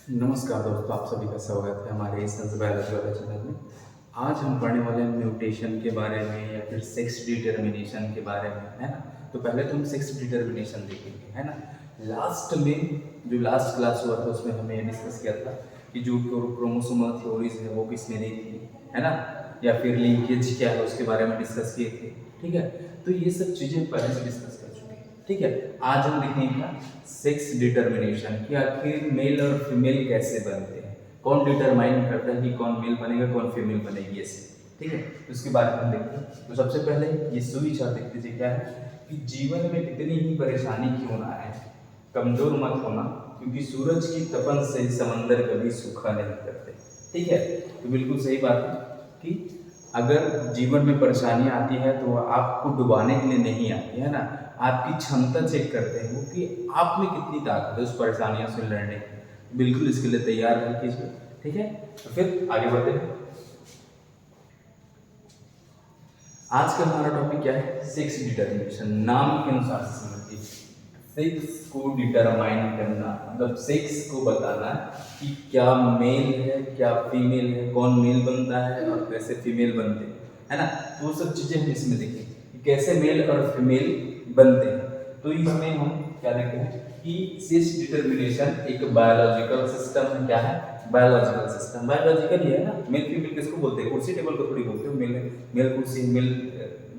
नमस्कार दोस्तों, आप सभी का स्वागत है हमारे इस बायोलॉजी वाले चैनल में। आज हम पढ़ने वाले हैं म्यूटेशन के बारे में या फिर सेक्स डिटर्मिनेशन के बारे में, है ना। तो पहले तो हम सेक्स डिटर्मिनेशन देखेंगे, है ना। लास्ट में जो लास्ट क्लास हुआ था उसमें हमने ये डिस्कस किया था कि जो क्रोमोसोमल थ्योरीज है वो किसने दी थी, है ना, या फिर लिंकेज क्या है उसके बारे में डिस्कस किए थे। ठीक है, तो ये सब चीज़ें पहले से डिस्कस कर चुके हैं। ठीक है, आज हम देखेंगे सेक्स डिटर्मिनेशन कि आखिर मेल और फीमेल कैसे बनते हैं, कौन डिटरमाइन करता है कि कौन मेल बनेगा कौन फीमेल बनेगी ऐसे। ठीक है, उसके बारे में हम देखते हैं। तो सबसे पहले ये सुविचार देख लीजिए क्या है कि जीवन में कितनी ही परेशानी क्यों ना है, कमजोर मत होना, क्योंकि सूरज की तपन से समंदर कभी सूखा नहीं करते। ठीक है, तो बिल्कुल सही बात है कि अगर जीवन में परेशानी आती है तो आपको डुबाने के लिए नहीं आती है ना, आपकी क्षमता चेक करते हैं वो कि आप में कितनी ताकत है उस परेशानियों से लड़ने की। बिल्कुल इसके लिए तैयार रह कीजिए। ठीक है, तो फिर आगे बढ़ते हैं। आज का हमारा टॉपिक क्या है? Sex determination. नाम के अनुसार से समझिए, सेक्स को डिटरमाइन करना मतलब सेक्स को बताना कि क्या मेल है क्या फीमेल है, कौन मेल बनता है और कैसे फीमेल बनते हैं, है ना। तो वो सब चीजें हम इसमें देखेंगे कि कैसे मेल और फीमेल बनते हैं। तो इसमें हम क्या देखते हैं कि सेक्स डिटर्मिनेशन एक बायोलॉजिकल सिस्टम है। क्या है? Biological system. बायोलॉजिकल ये है ना, मेल फीमेल किसको बोलते हैं? कुर्सी टेबल को थोड़ी बोलते हैं मेल मेल कुर्सी, मेल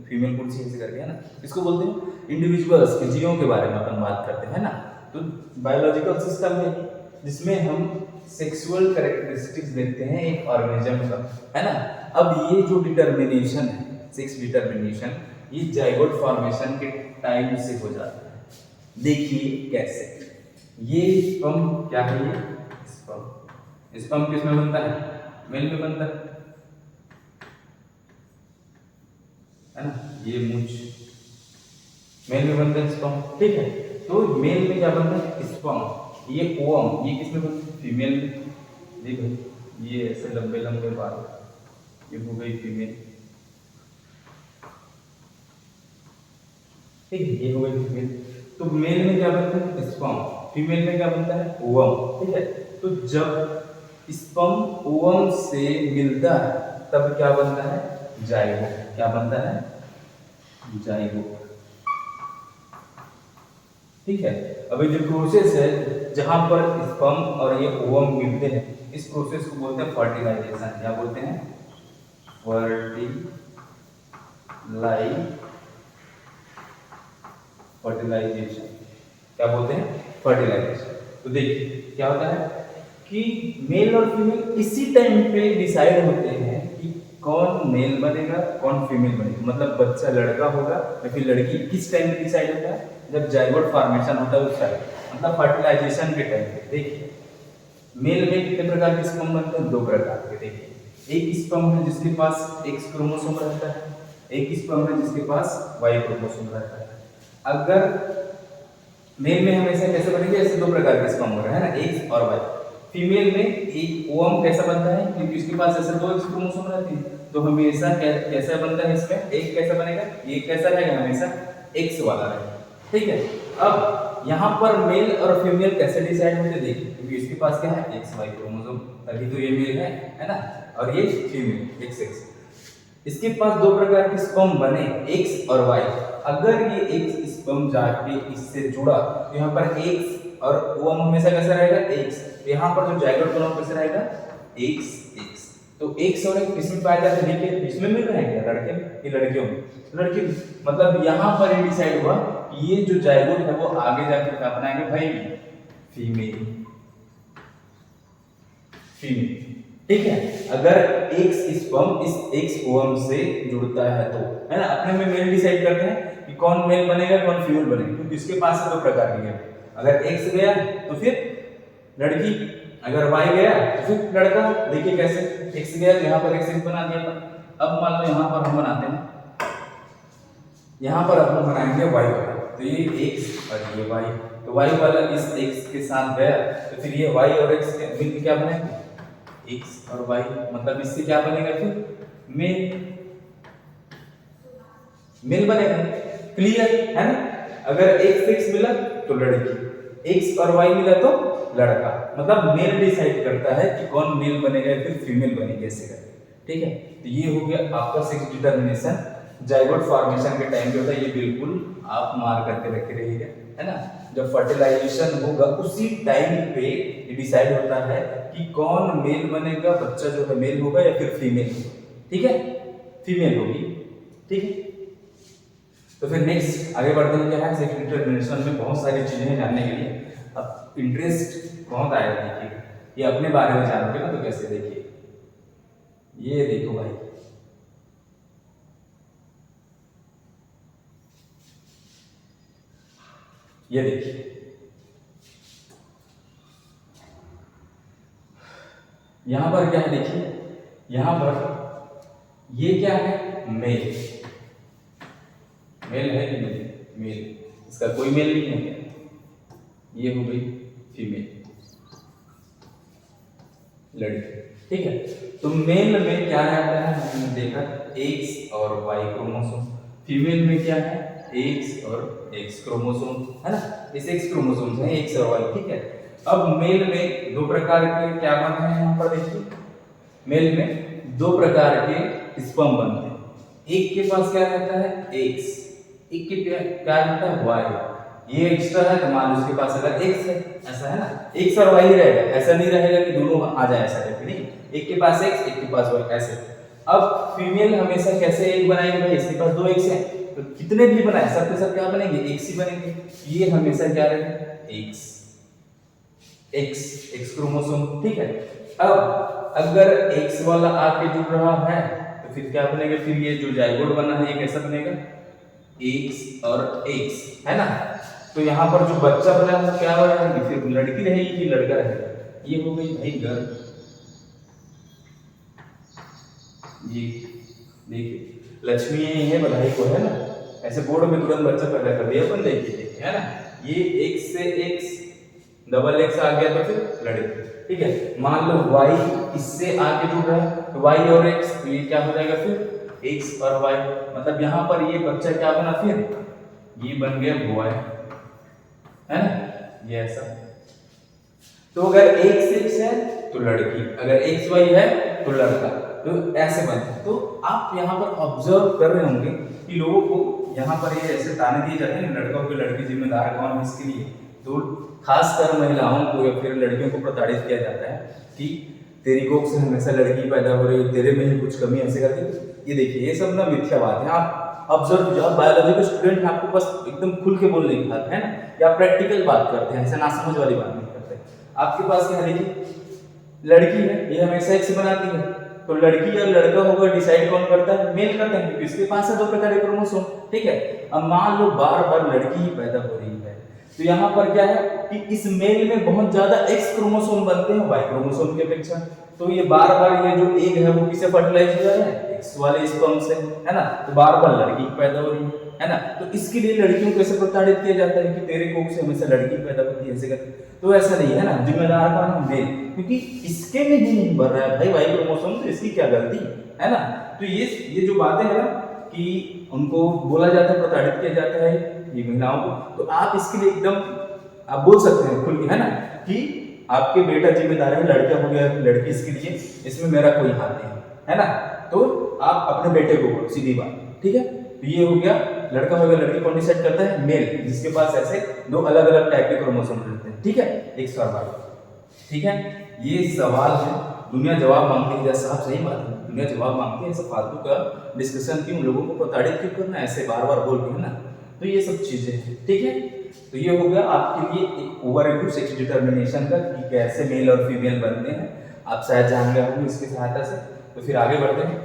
फीमेल कुर्सी ऐसे करके, है ना। इसको बोलते हैं इंडिविजुअल्स के, जीवों के बारे में अपन बात करते हैं ना। तो बायोलॉजिकल सिस्टम है जिसमें हम सेक्सुअल कैरेक्टरिस्टिक्स देखते हैं एक ऑर्गेनिज्म का, है ना। अब ये जो डिटर्मिनेशन है, सेक्स डिटर्मिनेशन, ये जाइगोट फॉर्मेशन के टाइम से हो जाता है। देखिए कैसे। ये स्पर्म क्या है? ये स्पर्म, स्पर्म किस में बनता है? मेल में बनता है ना। ये मुझ मेल में बनता है स्पर्म। ठीक है, तो मेल में क्या बनता है? स्पर्म। ये ओवम, ये किस में बनता है? फीमेल में। देखो ये ऐसे लंबे लंबे बाल, ये हो गई फीमेल। ठीक है, ये हो गई फीमेल। तो मेल में क्या बनता है? स्पर्म। फीमेल में क्या बनता है? ओवम। ठीक है, तो जब स्पर्म ओवम से मिलता है तब क्या बनता है? जाइगोट। क्या बनता है? जाइगोट। ठीक है, अभी जो प्रोसेस है जहां पर स्पर्म और ये ओवम मिलते हैं, इस प्रोसेस को बोलते हैं फर्टिलाइजेशन। क्या बोलते हैं? फर्टिलाइजेशन। क्या बोलते हैं? फर्टिलाइजेशन। तो देखिए क्या होता है कि मेल और फीमेल इसी टाइम पे डिसाइड होते हैं कि कौन मेल बनेगा कौन फीमेल बनेगा, मतलब बच्चा लड़का होगा या फिर लड़की। किस टाइम पे डिसाइड होता है? जब जाइगोट फॉर्मेशन होता है उस टाइम, मतलब फर्टिलाइजेशन के टाइम पे। देखिए मेल में कितने प्रकार के स्पर्म बनते हैं? 2 प्रकार के। देखिए, एक स्पर्म है जिसके पास एक्स क्रोमोसोम रहता है, एक स्पर्म है जिसके पास वाई क्रोमोसोम रहता है। अगर मेल में हमेशा कैसे बनेंगे? ऐसे 2 प्रकार के स्पर्म हो रहे हैं ना, एक्स और वाई। फीमेल में एक ओवम कैसा बनता है? क्योंकि उसके पास ऐसे 2 एक्स क्रोमोसोम रहते हैं, तो हमेशा कैसा बनता है इसमें? एक कैसा बनेगा? ये कैसा रहेगा? हमेशा एक्स वाला रहेगा। ठीक है, अब यहाँ पर मेल और फीमेल कैसे डिसाइड होते? देखिए, क्योंकि इसके पास क्या है? एक्स वाई क्रोमोसोम, तभी तो ये मेल है ना, और ये फीमेल एक्स एक्स। इसके पास 2 प्रकार के स्पर्म बने, एक्स और वाई। अगर ये एक्स स्पर्म जाके इससे जुड़ा तो यहाँ पर एक्स और ओवम हमेशा कैसा रहेगा? एक्स। तो यहाँ पर जो जाइगोट बना कैसा रहेगा? X x. तो एक्स और एक्स किसमें पाया जाता है? देखिए इसमें मिल रहा है क्या? लड़के में कि लड़कियों में? लड़के में। मतलब यहाँ पर ये डिसाइड हुआ कि ये जो जाइगोट है वो आगे जाकर क्या बनाएंगे भाई? फीमेल। फीमेल। ठीक है, अगर एक्स स्पर्म इस एक्स ओवम से जुड़ता है तो, है ना, अपने में मेल डिसाइड करते हैं कि कौन मेल बनेगा कौन फीमेल बनेगा, क्योंकि इसके पास 2 प्रकार की है। अगर एक्स गया तो फिर लड़की, अगर वाई गया तो फिर लड़का। देखिए कैसे, एक्स गया तो यहाँ पर एक्स बना दिया था। अब मान लो यहाँ पर हम बनाते हैं, यहाँ पर अपन बनाएंगे वाई वाला, तो ये एक्स और ये वाई। तो वाई वाला इस एक्स के साथ गया तो फिर ये वाई और एक्स के मिलकर क्या बनेगा? एक्स और वाई। मतलब इससे क्या बनेगा? फिर मेल, मेल बनेगा। क्लियर है ना। अगर एक्स एक्स मिला तो लड़की, एक्स और वाई मिला तो लड़का। मतलब मेल डिसाइड करता है कि कौन मेल बनेगा या फिर फीमेल बनेगी ऐसे करके, ठीक है। तो ये हो गया आपका सेक्स डिटर्मिनेशन जाइगोट फॉर्मेशन के टाइम पे होता है, ये बिल्कुल आप मार करके रखे रहिएगा, है ना। जब फर्टिलाइजेशन होगा उसी टाइम पे ये डिसाइड होता है कि कौन मेल बनेगा, बच्चा जो है मेल होगा या फिर फीमेल होगा, ठीक है, फीमेल होगी, ठीक है। तो फिर नेक्स्ट आगे बढ़ते हैं, क्या है सेक्स डिटरमिनेशन में बहुत सारी चीजें हैं जानने के लिए। अब इंटरेस्ट बहुत आएगा, देखिए ये अपने बारे में जानोगे ना तो कैसे, देखिए ये देखो भाई, ये देखिए यहां पर क्या है, देखिए यहां पर ये क्या है, मेल, मेल है कि नहीं, मेल, इसका कोई मेल नहीं है, ये हो गई फीमेल लड़की, ठीक है। तो मेल में क्या रहता है, हमने देखा एक्स और वाई क्रोमोसोम, फीमेल में क्या है एक्स और एक्स क्रोमोसोम, है ना, इस एक्स क्रोमोसोम है एक्स और वाई, ठीक है। अब मेल में दो प्रकार के क्या बनते हैं, यहाँ पर देखिए मेल में दो प्रकार के स्पर्म बनते हैं, एक के पास क्या रहता है एक्स, एक के क्या रहता है वाई, ये एक्स्ट्रा है तो मान लो उसके पास अगर एक्स है, ऐसा है ना, एक्स और वाई रहेगा, ऐसा नहीं रहेगा कि दोनों आ जाए, ऐसा करके नहीं, एक के पास एक्स एक के पास वाई, ऐसे। अब फीमेल हमेशा कैसे एक बनाएगी भाई, इसके पास दो एक्स है तो कितने भी बनाए सब के सब क्या बनेंगे, एक्स ही बनेंगे, ये हमेशा क्या रहेगा एक्स, एक्स एक्स क्रोमोसोम, ठीक है। अब अगर एक्स वाला आके जुड़ रहा है तो फिर क्या बनेगा, फिर ये जो जाइगोट बना है ये कैसा बनेगा, एक्स और एक्स, है ना। तो यहाँ पर जो बच्चा बना है वो क्या बनेगा, फिर लड़की रहेगी कि लड़का रहेगा, ये हो गई भाई गर्ल, ये देखिए लक्ष्मी है बधाई को, है ना, ऐसे बोर्ड में तुरंत बच्चा पैदा कर दिया अपन, देखिए है ना, ये एक्स से एक्स डबल एक्स आ गया तो फिर लड़की, ठीक है। मान लो वाई इससे आगे जुड़ रहा है तो वाई और एक्स, तो ये क्या हो जाएगा फिर एक्स और वाई, मतलब यहाँ पर ये बच्चा क्या बना, फिर ये बन गया बॉय, है ना, ये ऐसा। तो अगर एक्स एक्स है तो लड़की, अगर एक्स वाई है तो लड़का, तो ऐसे बनता है। तो आप यहाँ पर ऑब्जर्व कर रहे होंगे कि लोगों को यहाँ पर ये ऐसे ताने दिए जाते हैं, लड़कों की लड़की जिम्मेदार कौन है इसके लिए, तो खासकर महिलाओं को या फिर लड़कियों को प्रताड़ित किया जाता है कि तेरी कोख से हमेशा लड़की पैदा हो रही है, तेरे में ही कुछ कमी ऐसे करके। ये देखिए ये सब ना मिथ्या बात है, आप ऑब्जर्व कीजिए, आप बायोलॉजी के स्टूडेंट हैं, आपको बस एकदम खुल के बोलने की बात है ना, या प्रैक्टिकल बात करते हैं, ऐसे ना समझ वाली बात नहीं करते। आपके पास क्या देखिए लड़की है, ये हमेशा एक्स बनाती है, तो लड़की या लड़का होगा डिसाइड कौन करता है, मेल करता है, क्योंकि इसके पास है दो प्रकार के क्रोमोसोम, ठीक है। अब मान लो बार बार लड़की ही पैदा हो रही है तो यहाँ पर क्या है कि इस मेल में बहुत ज्यादा एक्स क्रोमोसोम बनते हैं वाई क्रोमोसोम की अपेक्षा, तो ये बार बार ये जो एग है वो किसे फर्टिलाइज हुआ है, एक्स वाले स्पर्म से, है ना, तो बार बार लड़की पैदा हो रही है ना। तो इसके लिए लड़कियों को ऐसे प्रताड़ित किया जाता है कि तेरे कोख से हमेशा लड़की पैदा होती है ऐसे करके, तो ऐसा नहीं है ना, जिम्मेदार कौन है, मेल, क्योंकि इसके में ही नहीं बढ़ रहा है भाई वाई क्रोमोसोम, तो इसकी क्या गलती है ना। तो ये जो बातें है ना कि उनको बोला जाता है, प्रताड़ित किया जाता है ये महिलाओं को, तो आप इसके लिए एकदम आप बोल सकते हैं खुल के, है ना, कि आपके बेटा जिम्मेदार है, लड़का हो गया लड़की, इसके लिए इसमें मेरा कोई हाथ नहीं है ना, तो आप अपने बेटे को बोलो, सीधी बात, ठीक है। तो ये हो गया लड़का हो गया, लड़की कौन डिसाइड करता है, मेल, जिसके पास ऐसे दो अलग अलग टाइप के क्रोमोसोम रहते हैं, ठीक है, एक्स और वाई, ठीक है। ये सवाल है, दुनिया जवाब मांगती है, साहब सही बात है, दुनिया जवाब मांगती है, ऐसा फालतू का डिस्कशन क्यों, लोगों को प्रताड़ित क्यों करना ऐसे बार बार बोल के, है ना। तो ये सब चीजें हैं, ठीक है। तो ये हो गया आपके लिए एक ओवरव्यू सेक्स डिटर्मिनेशन का कि कैसे मेल और फीमेल बनते हैं, आप शायद जान गए होंगे इसकी सहायता से। तो फिर आगे बढ़ते हैं।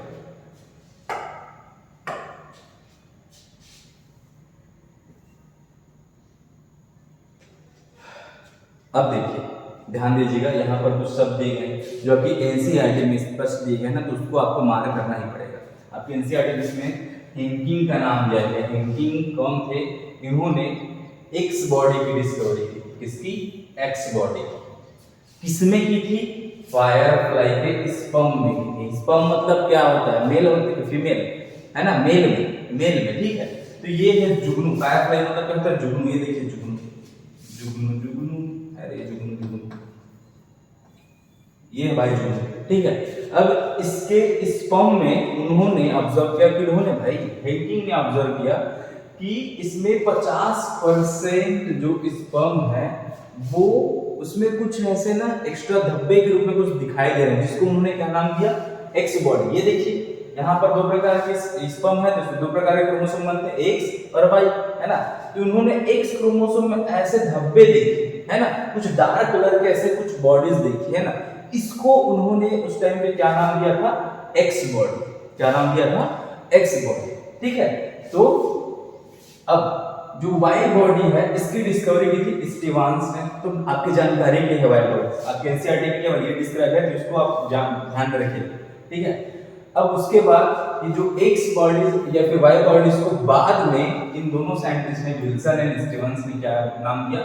अब देखिए ध्यान दीजिएगा, यहाँ पर कुछ शब्द दिए गए जो कि एनसीईआरटी में स्पष्ट दिए गए ना, तो उसको आपको मान्य करना ही पड़ेगा। आपके एनसीईआरटी में हिंकिंग का नाम दिया गया, हिंकिंग कौन थे, इन्होंने एक्स बॉडी की डिस्कवरी की, किसकी, एक्स बॉडी, किसमें की थी, फायरफ्लाई के स्पर्म में की थी। स्पर्म मतलब क्या होता है, मेल होता है फीमेल, है ना, मेल में, ठीक है। तो ये है जुगनू, फायरफ्लाई मतलब क्या होता है, जुगनू, ये देखिए जुगनू जुगनू जुगनू, अरे जुगनू जुगनू, ये बाइजूम, ठीक है। अब इसके स्पर्म में उन्होंने ऑब्जर्व किया कि उन्होंने भाई हेकिंग ने ऑब्जर्व किया कि इसमें 50% जो स्पर्म है वो उसमें कुछ ऐसे ना एक्स्ट्रा धब्बे के रूप में कुछ दिखाई दे रहे हैं, जिसको उन्होंने क्या नाम दिया, एक्स बॉडी। ये देखिए यहाँ पर दो प्रकार के स्पर्म है, तो दो प्रकार के क्रोमोसोम बनते हैं, एक्स और वाई, है ना। तो उन्होंने एक्स क्रोमोसोम में ऐसे धब्बे देखे, है ना, कुछ डार्क कलर के ऐसे कुछ बॉडीज देखी, है ना। इसको उन्होंने उस टाइम पे क्या नाम दिया था, एक्स बॉडी। क्या नाम दिया था, एक्स बॉडी, ठीक है। तो अब जो वाई बॉडी है इसकी डिस्कवरी की थी स्टीवांस ने। तो आपकी जानकारी के है वाई बॉडी, आपके एनसीईआरटी में केवल ये डिस्क्राइब है, तो इसको आप ध्यान रखिए, ठीक है। अब उसके बाद ये जो एक्स बॉडीज या फिर वाई बॉडीज को बाद में इन दोनों साइंटिस्ट ने, विल्सन एंड स्टीवंस ने क्या नाम दिया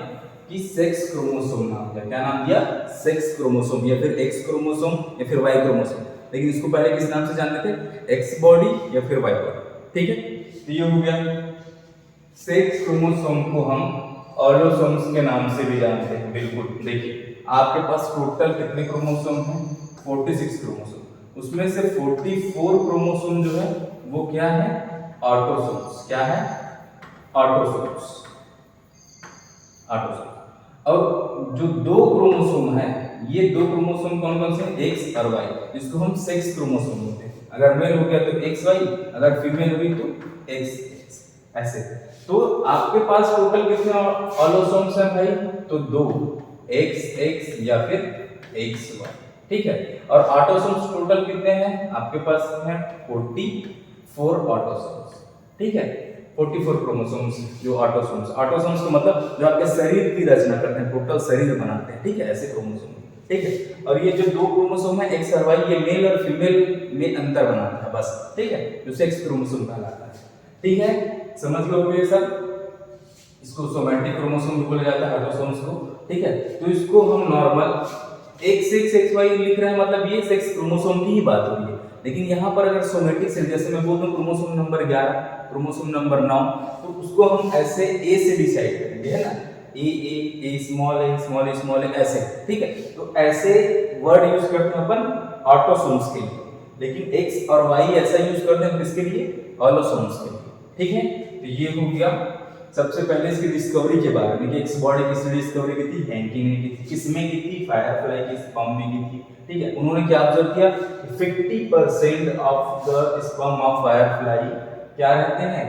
कि सेक्स क्रोमोसोम नाम दिया। क्या नाम दिया, सेक्स क्रोमोसोम, या फिर एक्स क्रोमोसोम या फिर वाई क्रोमोसोम। लेकिन इसको पहले किस नाम से जानते थे, एक्स बॉडी या फिर वाई बॉडी, ठीक है। तो ये हो गया सेक्स क्रोमोसोम को हम ऑलोसोम्स के नाम से भी जानते हैं। बिल्कुल, देखिए आपके पास टोटल कितने क्रोमोसोम हैं, 46 क्रोमोसोम। उसमें से 44 क्रोमोसोम जो है वो क्या है, ऑटोसोम्स। क्या है, ऑटोसोम्स, ऑटोसोम्स। और जो दो क्रोमोसोम है, ये दो क्रोमोसोम कौन कौन से हैं, एक्स और वाई, जिसको हम सेक्स क्रोमोसोम बोलते हैं। अगर मेल हो गया तो एक्स वाई, अगर फीमेल हुई तो एक्स एक्स, ऐसे। तो आपके पास टोटल कितने ऑलोसोम्स हैं भाई, तो दो, एक्स एक्स या फिर एक्स वाई, ठीक है। और ऑटोसोम्स टोटल कितने हैं, आपके पास हैं 44 ऑटोसोम्स, ठीक है। 44 क्रोमोसोम्स जो ऑटोसोम्स, ऑटोसोम्स का मतलब जो आपके शरीर की रचना करते हैं, टोटल शरीर बनाते हैं, ठीक है, ऐसे क्रोमोसोम, ठीक है। और ये जो दो क्रोमोसोम है एक्स और वाई, ये मेल और फीमेल में अंतर बनाता है बस, ठीक है, जो सेक्स क्रोमोसोम कहलाता है, ठीक है। समझ गए होंगे सब। इसको सोमैटिक क्रोमोसोम भी बोला जाता है, ऑटोसोम्स को, ठीक है। तो इसको हम normal X X X Y लिख रहे हैं, मतलब ये सेक्स क्रोमोसोम की ही बात हो रही है। लेकिन यहाँ पर अगर सोमैटिक से, जैसे मैं बोल दूं क्रोमोसोम नंबर 11, क्रोमोसोम नंबर 9, तो उसको हम ऐसे ए से डिसाइड करेंगे, है ना, ए स्मॉल ए स्मॉल ए स्मॉल ए, ऐसे, ठीक है। तो ऐसे वर्ड यूज करते हैं अपन ऑटोसोम्स के लिए, लेकिन एक्स और वाई ऐसा यूज करते हैं किसके लिए, ऑलोसोम्स के लिए, ठीक है। तो ये हो गया सबसे पहले इसकी डिस्कवरी के बारे में कि एक्स बॉडी किसने डिस्कवरी की थी, हैंकिंग ने की थी। किसमें की थी, फायरफ्लाई की स्पर्म में की थी, ठीक है। उन्होंने क्या ऑब्जर्व किया, 50% of the sperm of Firefly क्या रहते हैं,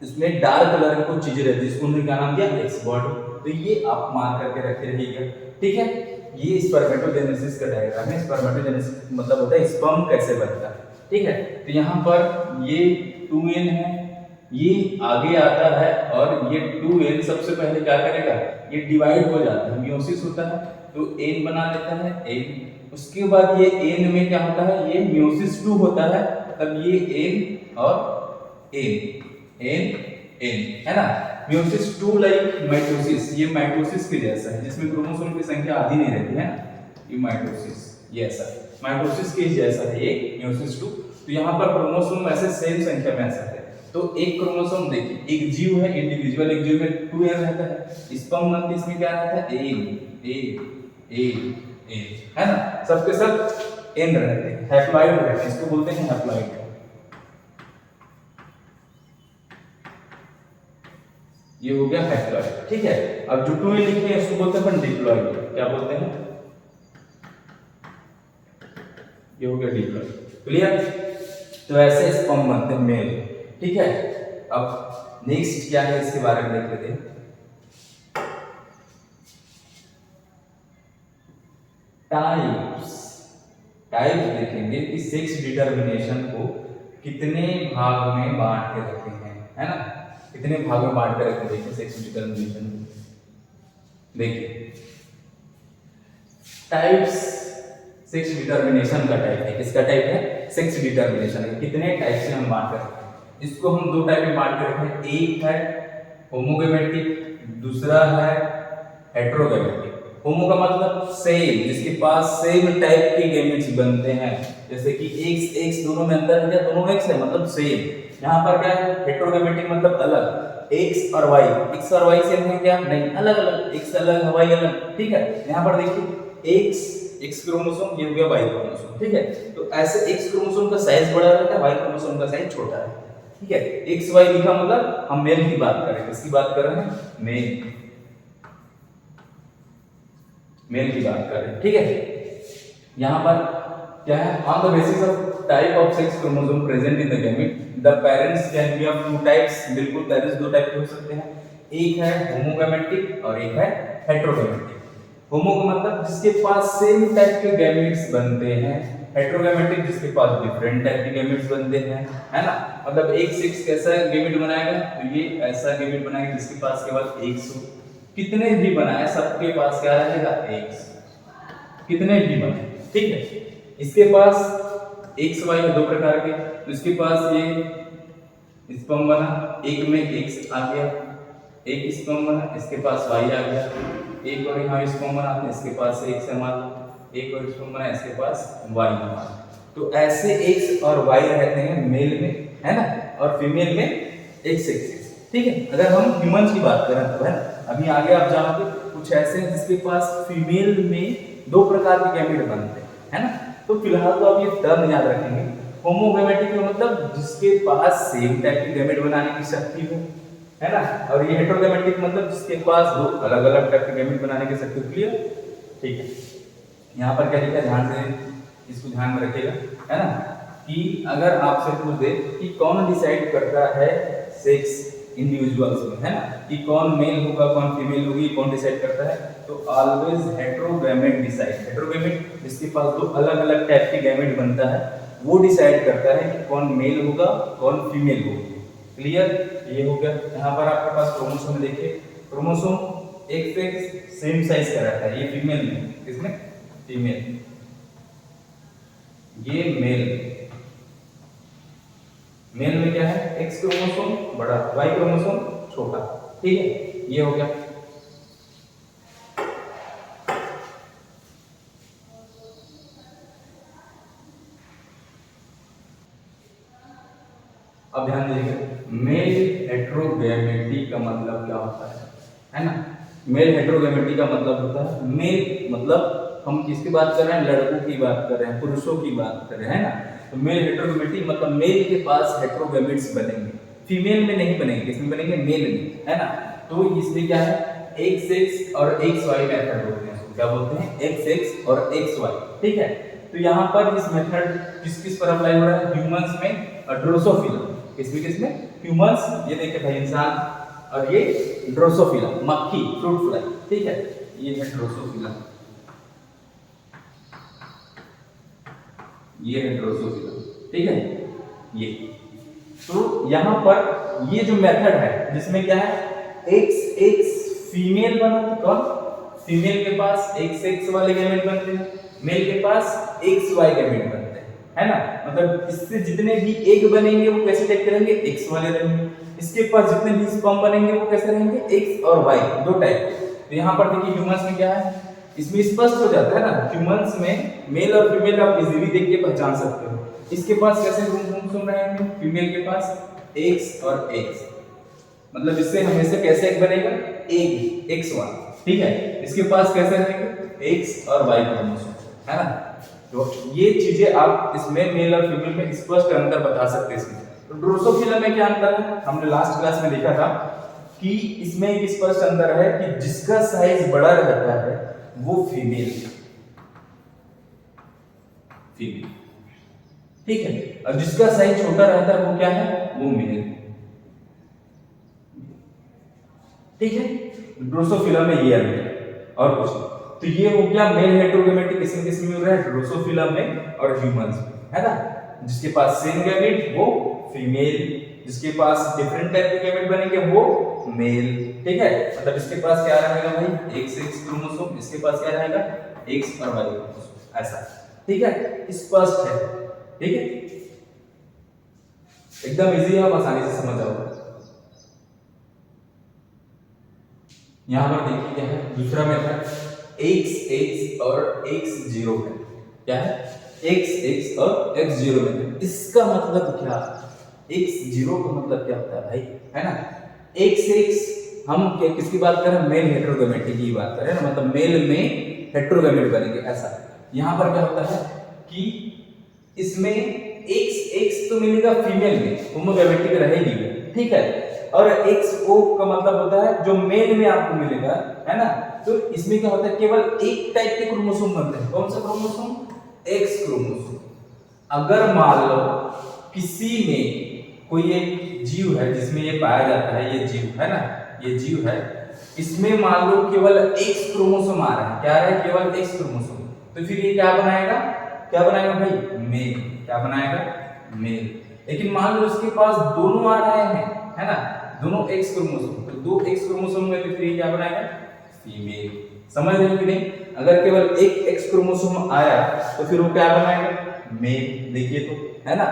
इसमें डार्क कलर की कुछ चीजें रहती है, इसको उन्होंने क्या नाम दिया, एक्स बॉडी। तो ये आप मार्क करके रखे रहिएगा, ठीक है। ये स्पर्मेटोजेनेसिस का डायग्राम है। स्पर्मेटोजेनेसिस मतलब होता है स्पर्म कैसे बनता है, ठीक है। तो यहाँ पर ये 2n है, ये आगे आता है, और ये 2n सबसे पहले क्या करेगा, ये डिवाइड हो जाता है, मियोसिस होता है, तो n बना लेता है n। उसके बाद ये n में क्या होता है, ये मियोसिस 2 होता है, तब ये n और n है ना। मियोसिस 2 लाइक माइटोसिस, ये माइटोसिस के जैसा है, जिसमें क्रोमोसोम की संख्या आधी नहीं रहती है, ये माइटोसिस, ये ऐसा माइटोसिस के जैसा है ये मियोसिस 2। तो यहाँ पर क्रोमोसोम ऐसे सेम संख्या में ऐसा है। तो एक क्रोमोसोम देखिए, एक जीव है इंडिविजुअल, एक जीव में 2n रहता है, स्पर्म बनती है, इसमें क्या रहता है, ए, है ना, सबके सब n रहते हैं, हैप्लॉइड रहते हैं, इसको बोलते हैं हैप्लॉइड। ये हो गया हैप्लॉइड, ठीक है। अब जो 2n लिखे हैं इसको बोलते हैं अपन डिप्लॉइड। क्या बोलते हैं, ये हो गया डिप्लॉइड, क्लियर। तो ऐसे स्पर्म बनते हैं मेल, ठीक है। अब नेक्स्ट क्या है इसके बारे में देख लेते हैं। टाइप्स देखेंगे कि सेक्स डिटर्मिनेशन को कितने भाग में बांट के रखे हैं, है ना, कितने भाग में बांट के रखे। देखिए सेक्स डिटर्मिनेशन, देखिए टाइप्स, सेक्स डिटर्मिनेशन का टाइप है, किसका टाइप है, सेक्स डिटर्मिनेशन है। कितने टाइप से हम बांट कर रखे हैं, इसको हम दो टाइप में बांट कर रखे हैं। एक है होमोगैमेटिक, दूसरा है हेटेरोगैमेटिक। होमो का मतलब सेम, जिसके पास सेम टाइप के गैमेट्स बनते हैं, जैसे कि एक्स एक्स दोनों में अंतर है क्या, दोनों एक्स है मतलब सेम। यहाँ पर क्या है, हेटेरोगैमेटिक मतलब अलग, एक्स और वाई सेम है क्या, नहीं, अलग अलग, एक्स अलग है वाई अलग, ठीक है। यहाँ पर देखिए एक्स एक्स क्रोमोसोम, ये हो गया वाई क्रोमोसोम, ठीक है। तो ऐसे एक्स क्रोमोसोम का साइज बड़ा रहता है, वाई क्रोमोसोम का साइज छोटा रहता है, ठीक है। एक्स वाई लिखा मतलब हम मेल की बात कर रहे हैं, किसकी बात कर रहे हैं, मेल, मेल की बात कर रहे हैं, ठीक है। यहां पर क्या है, on the basis of type of sex chromosome present in the gamete the parents can be of two types, बिल्कुल पेरेंट्स दो टाइप के हो सकते हैं, एक है होमोगैमेटिक और एक है हेटेरोगैमेटिक। होमो का मतलब जिसके पास सेम टाइप के गैमेट्स बनते हैं, हेटेरोगैमेटिक जिसके पास डिफरेंट टाइप के गैमेट्स बनते हैं, है ना। मतलब एक सेक्स कैसा गैमेट बनाएगा, तो ये ऐसा गैमेट बनाएगा जिसके पास केवल एक सौ, कितने भी बनाए सबके पास क्या रहेगा, एक, कितने भी बनाए, ठीक है। इसके पास एक्स वाई है दो प्रकार के, तो इसके पास ये स्पर्म बना, एक में एक्स आ गया, एक स्पर्म बना, इसके पास वाई आ गया, एक और यहाँ स्पर्म बना, इसके पास एक्स है मान, एक और स्पर्म बना, इसके पास वाई है मान। तो ऐसे एक्स और वाई रहते हैं मेल में, है ना, और फीमेल में एक्स एक्स, ठीक है। अगर हम ह्यूमंस की बात करें तो है ना, अभी आगे आप जाओगे कुछ ऐसे हैं जिसके पास फीमेल में दो प्रकार के गैमेट बनते हैं, है ना। तो फिलहाल तो आप ये टर्म याद रखेंगे, होमोगैमेटिक का मतलब जिसके पास सेम टाइप के गैमेट बनाने की शक्ति हो, है ना, और ये हेटेरोगैमेटिक मतलब जिसके पास दो अलग अलग टाइप के गैमेट बनाने की शक्ति। क्लियर, ठीक है। यहाँ पर क्या लिखा है, ध्यान से इसको ध्यान में रखिएगा, है ना, कि अगर आपसे पूछ दे कि कौन डिसाइड करता है सेक्स इंडिविजुअल्स में, है ना, कि कौन मेल होगा कौन फीमेल होगी, कौन डिसाइड करता है, तो ऑलवेज हेटेरोगैमेट डिसाइड, हेटेरोगैमेट जिसके पास दो अलग अलग टाइप के गैमेट बनता है वो डिसाइड करता है कि कौन मेल होगा कौन फीमेल होगी। क्लियर, ये हो गया। यहाँ पर आपके पास क्रोमोसोम देखिए, क्रोमोसोम एक से सेम साइज का रहता है, ये फीमेल में, किसमें, फीमेल, ये मेल, मेल में क्या है, एक्स क्रोमोसोम बड़ा, वाई क्रोमोसोम छोटा, ठीक है, ये हो गया। अब ध्यान दीजिएगा, मेल हेटेरोगैमेटी का मतलब क्या होता है ना। मेल हेटेरोगैमेटी का मतलब होता है, मेल मतलब हम किसकी बात कर रहे हैं, लड़कों की बात कर रहे हैं, पुरुषों की बात कर रहे हैं, है ना। तो मेल हेटेरोगैमेटी मतलब मेल के पास हेटेरोगैमेट्स बनेंगे, फीमेल में नहीं बनेंगे, किसमें बनेंगे, मेल में, है ना। तो इसमें क्या है, एक्स एक्स और एक्स वाई मेथड बोलते हैं, क्या बोलते हैं, एक्स एक्स और एक्स वाई, ठीक है। तो यहाँ पर इस मेथड किस किस पर अप्लाई हो रहा है, ह्यूमंस में और ड्रोसोफिला, किसमें किसमें, ह्यूमंस, ये देखिए भाई इंसान, और ये ड्रोसोफिला मक्खी, फ्रूट फ्लाई, ठीक है, ये है ड्रोसोफिला, ये है ड्रोसोफिला, ठीक है, ये। तो यहाँ पर ये जो मेथड है जिसमें क्या है, एक्स एक्स फीमेल बना, कौन, फीमेल के पास एक्स एक्स वाले गैमेट बनते हैं, मेल के पास एक्स वाई गैमेट बनते हैं, है ना। मतलब इससे जितने भी एग बनेंगे वो कैसे टाइप के रहेंगे, एक्स वाले रहेंगे, इसके पास जितने भी स्पर्म बनेंगे वो कैसे रहेंगे, एक्स और वाई दो टाइप। तो यहाँ पर देखिए ह्यूमंस में क्या है, इसमें स्पष्ट हो जाता है ना, ह्यूमंस में मेल और फीमेल आप इजीली देख के पहचान सकते हो। इसके पास कैसे क्रोमोसोम रहेंगे, फीमेल के पास एक्स और एक्स, मतलब इससे हमेशा कैसे एक बनेगा, एक एक्स वन, ठीक है। इसके पास कैसे रहेंगे, एक्स और वाई क्रोमोसोम, है ना। तो ये चीजें आप इसमें मेल और फीमेल में स्पष्ट अंतर बता सकते हैं इसमें। तो ड्रोसोफिला में क्या अंतर है, हमने लास्ट क्लास में देखा था कि इसमें एक स्पष्ट अंतर है कि जिसका साइज बड़ा रहता है वो फीमेल, फीमेल, ठीक है, और जिसका साइज छोटा रहता है वो क्या है, वो मेल, ठीक है। ड्रोसोफिला में ये अंतर और कुछ नहीं। तो ये हो गया मेल हेटेरोगैमेटी किसमें किसमें हो रहा है, ड्रोसोफिला में और ह्यूमंस में, है ना। जिसके पास सेम गैमेट वो फीमेल, जिसके पास डिफरेंट टाइप के गैमेट बनेंगे वो मेल, ठीक है। मतलब इसके पास क्या रहेगा भाई, एक्स एक्स क्रोमोसोम, इसके पास क्या रहेगा, एक्स और वाई क्रोमोसोम, ऐसा, ठीक है, स्पष्ट है, ठीक है, एकदम इजी है, आप आसानी से समझ जाओगे। यहां पर देखिए क्या है, दूसरा मेथड एक्स एक्स और एक्स जीरो है, क्या है, एक्स एक्स और एक्स जीरो में। इसका मतलब क्या, एक्स जीरो का मतलब क्या होता है भाई, है ना। एक्स एक्स हम किसकी बात कर रहे हैं, मेल हेटेरोगैमेटी की बात कर रहे हैं ना, मतलब मेल में हेटेरोगैमेट बनेंगे ऐसा। यहाँ पर क्या होता है कि इसमें एक्स एक्स तो मिलेगा फीमेल में, होमोगैमेटिक रहेगी, ठीक है। और एक्स ओ का मतलब होता है जो मेल में आपको मिलेगा, है ना। तो इसमें क्या होता है, केवल एक टाइप के क्रोमोसोम बनते हैं। कौन सा क्रोमोसोम? X chromosome. अगर मान लो किसी में कोई एक जीव है जिसमें ये पाया जाता है, ये जीव है ना, ये जीव है, इसमें मान लो केवल एक्स क्रोमोसोम आ रहा है। क्या आ रहा है? केवल एक्स क्रोमोसोम। तो फिर ये क्या बनाएगा? क्या बनाएगा भाई? मेल। क्या बनाएगा? मेल। लेकिन मान लो इसके पास दोनों आ रहे हैं, है ना, दोनों एक्स क्रोमोसोम, तो दो एक्स क्रोमोसोम में तो फिर ये क्या बनाएगा? फीमेल। समझ रहे हो कि नहीं? अगर केवल एक एक्स क्रोमोसोम आया तो फिर वो क्या बनाएगा? मेल। देखिए तो, है ना,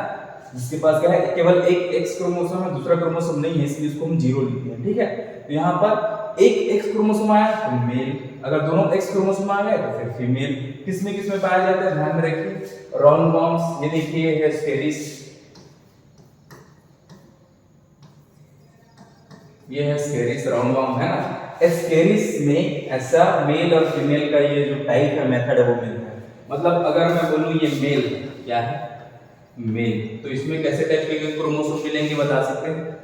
जिसके पास क्या है, केवल एक एक्स क्रोमोसोम है, दूसरा क्रोमोसोम नहीं है, इसलिए उसको हम जीरो लिखते हैं, ठीक है। तो यहाँ पर एक एक्स क्रोमोसोम आया तो मेल, अगर दोनों एक्स क्रोमोसोम आ गए तो फिर फीमेल। किसमें किसमें पाया जाता है, ध्यान में रखिए। राउंडवॉर्म्स, ये देखिए है स्टेरिस, ये है स्केरिस, राउंडवॉर्म, है ना। स्केरिस में ऐसा मेल और फीमेल का ये जो टाइप है, मेथड है, वो मिलता है। मतलब अगर मैं बोलूं ये मेल, क्या है? मेल। तो इसमें कैसे टाइप के क्रोमोसोम मिलेंगे बता सकते हैं?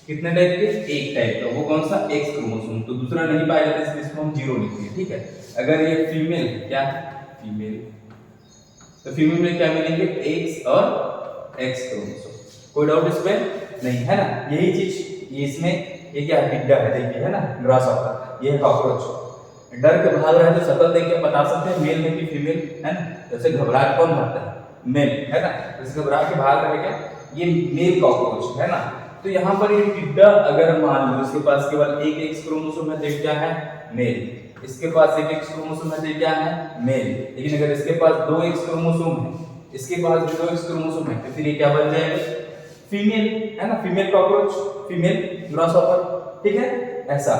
कितने टाइप के? एक टाइप का। वो कौन सा? X chromosome. तो दूसरा नहीं पाया जाता, इसलिए इसको हम जीरो लिखते हैं, ठीक है। अगर ये फीमेल, क्या है? फीमेल, तो फीमेल में क्या मिलेंगे? एक्स और एक्स क्रोमोसोम। कोई डाउट इसमें? नहीं, है ना। यही चीज ये इसमें, ये क्या है? टिड्डा है, देखिए, है ना, ग्रासहॉपर, ये है कॉकरोच। डर के भाग रहा है तो शक्ल देख के बता सकते हैं मेल है कि फीमेल, है ना। जैसे घबरा के कौन भागता है? मेल, है ना। जैसे घबरा के भाग रहा है क्या? ये मेल कॉकरोच, है ना। तो यहाँ पर ये टिड्डा अगर मान लो इसके पास केवल एक एक्स क्रोमोसोम है तो ये क्या है? मेल। इसके पास एक एक्स क्रोमोसोम है तो ये क्या है? मेल। लेकिन अगर इसके पास दो एक्स क्रोमोसोम है, इसके पास भी दो एक्स क्रोमोसोम है, तो फिर ये क्या बन जाएगा? फीमेल, है ना, फीमेल कॉकरोच, फीमेल ग्रासहॉपर, ठीक है। ऐसा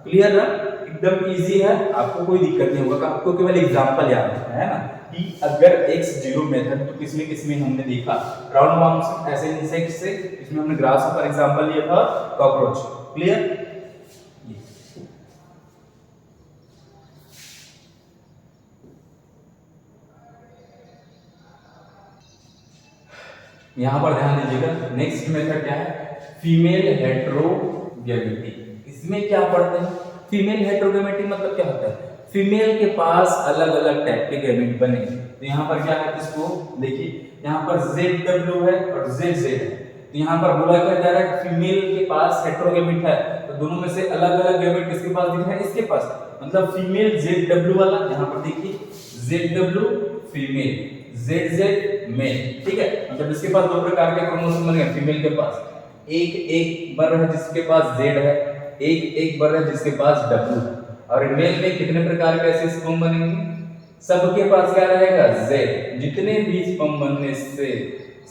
क्लियर ना? एकदम इजी है, आपको कोई दिक्कत नहीं होगा। आपको केवल एग्जांपल याद रखना है ना, कि अगर एक्स जीरो मेथड तो किसमें किसमें हमने देखा, राउंडवॉर्म्स ऐसे इंसेक्ट से, इसमें हमने ग्रासहॉपर एग्जांपल लिया था, कॉकरोच। क्लियर? यहां पर ध्यान दीजिएगा, नेक्स्ट मेथड क्या है? Female heterogamety. इसमें क्या पढ़ते हैं? फीमेल हेटेरोगैमेटी मतलब क्या होता है? फीमेल के पास अलग अलग टाइप के गैमेट बने। तो यहाँ पर क्या है, इसको देखिए, यहाँ पर ZW है और ZZ है। तो यहाँ पर बोला क्या जा रहा है? फीमेल के पास हेटेरोगैमेट है, तो दोनों में से अलग अलग गैमेट किसके पास दिख रहा है? इसके पास। मतलब फीमेल ZW वाला, यहाँ पर देखिए, ZW फीमेल, ZZ मेल, ठीक है। मतलब इसके पास दो प्रकार के क्रोमोसोम बने हैं। फीमेल के पास एक एक बर है जिसके पास Z है, एक एक बर है जिसके पास W है। और मेल में कितने प्रकार के ऐसे स्पर्म बनेंगे? सबके पास क्या रहेगा? Z। जितने भी स्पर्म बनने से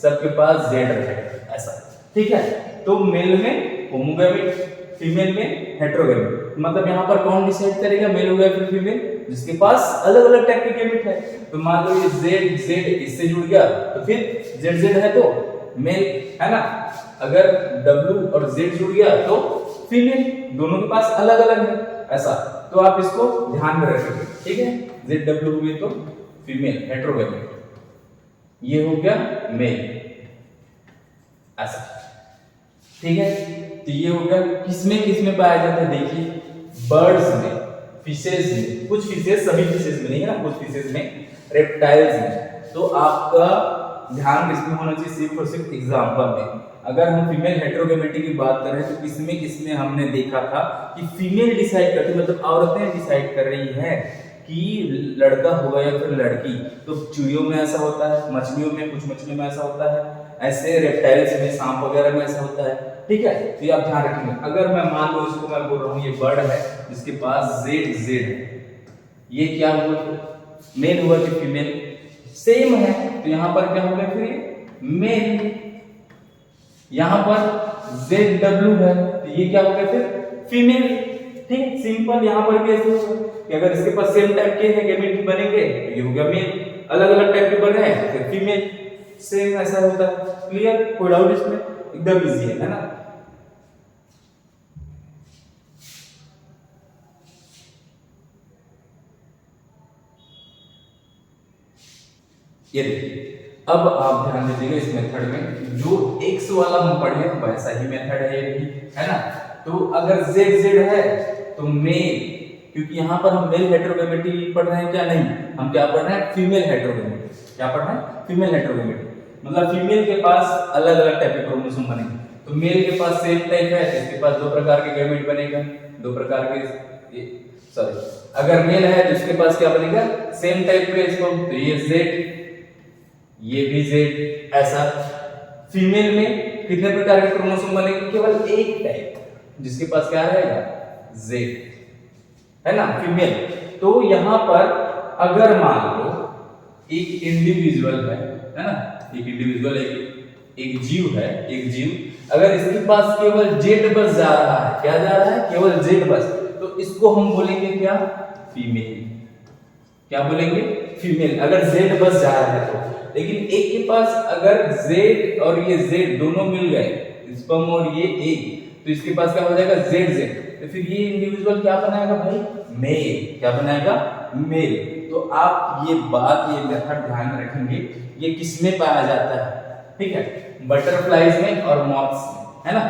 सबके पास Z रहेगा, ऐसा, ठीक है। तो मेल में होमोगैमिक, फीमेल में हेटेरोगैमिक। मतलब यहाँ पर कौन डिसाइड करेगा मेल होगा फिर फीमेल? जिसके पास अलग अलग टाइप के गैमेट है। तो मान लो ये Z Z इससे जुड़ गया तो फिर ZZ है तो मेल, है ना। अगर W और Z जुड़ गया तो फीमेल। दोनों के पास अलग अलग है, ऐसा। तो आप इसको ध्यान में रखिए, ठीक है। ZW हुए तो फीमेल हेटेरोगैमिक, ये हो गया मेल, ऐसा, ठीक है। तो ये हो गया। किसमें किसमें पाया जाता है? देखिए, बर्ड्स में, फिशेज में, कुछ फिशेज, सभी फिशेज में नहीं है ना, कुछ फिशेज में, रेप्टाइल्स में। तो आपका ध्यान किसमें होना चाहिए? सिर्फ और सिर्फ एग्जांपल में। अगर हम फीमेल हेटेरोगैमेटी की बात करें तो किसमें किसमें हमने देखा था कि फीमेल डिसाइड करती, मतलब औरतें डिसाइड कर रही हैं कि लड़का होगा या फिर लड़की। तो चिड़ियों में ऐसा होता है, मछलियों में, कुछ मछलियों में ऐसा होता है, ऐसे रेप्टाइल्स में, सांप वगैरह में ऐसा होता है, ठीक है। तो ये आप ध्यान रखेंगे। अगर मैं मान लो इसको मैं बोल रहा हूँ ये बर्ड है जिसके पास ZZ है, ये क्या हुआ? मेल हुआ कि फीमेल? सेम है। तो यहां पर क्या हो गया फिर? मेल। यहां पर ZW है तो ये क्या हो गया फिर? फीमेल, ठीक। सिंपल। यहां पर भी ऐसे होगा कि अगर इसके पास सेम टाइप के हैं गैमेट बनेंगे तो ये हो गया मेल, अलग अलग टाइप के बने हैं तो फिर फीमेल। सेम ऐसा होता है। क्लियर? कोई डाउट इसमें? एकदम इजी है ना। ये देखिए, अब आप ध्यान दीजिएगा इस मेथड में, जो एक्स वाला हम पढ़े वैसा ही मेथड है ये भी, है ना। तो अगर जेड जेड है तो मेल, क्योंकि यहाँ पर हम मेल हेटेरोगेमिटी पढ़ रहे हैं क्या, नहीं, हम क्या पढ़ रहे हैं, फीमेल हेटेरोगेमिटी। क्या पढ़ रहे हैं, फीमेल हेटेरोगेमिटी, मतलब फीमेल के पास अलग अलग टाइप के क्रोमोसोम बनेंगे। तो मेल के पास सेम टाइप है तो इसके पास दो प्रकार के गैमेट बनेगा, दो प्रकार के, सॉरी, अगर मेल है तो इसके पास क्या बनेगा, सेम टाइप में इसको, तो ये जेड, ये भी जेड, ऐसा। फीमेल में कितने प्रकार के क्रोमोसोम बनेंगे, केवल एक टाइप, जिसके पास क्या रहेगा, जेड, है ना, फीमेल। तो यहां पर अगर मान लो एक इंडिविजुअल है ना, एक इंडिविजुअल, एक जीव है, एक जीव, अगर इसके पास केवल जेड बस जा रहा है, क्या जा रहा है, केवल जेड बस, तो इसको हम बोलेंगे क्या, फीमेल। क्या बोलेंगे, फीमेल, अगर जेड बस जा रहा है तो। लेकिन एक के पास अगर जेड और ये जेड दोनों मिल गए, स्पर्म और ये एग, तो इसके पास क्या हो जाएगा, जेड जेड, तो फिर ये इंडिविजुअल क्या बनाएगा भाई, मेल। क्या बनाएगा, मेल। तो आप ये बात, ये मेथड ध्यान में रखेंगे, ये किसमें पाया जाता है, ठीक है, बटरफ्लाइज में और मॉथ्स में, है ना।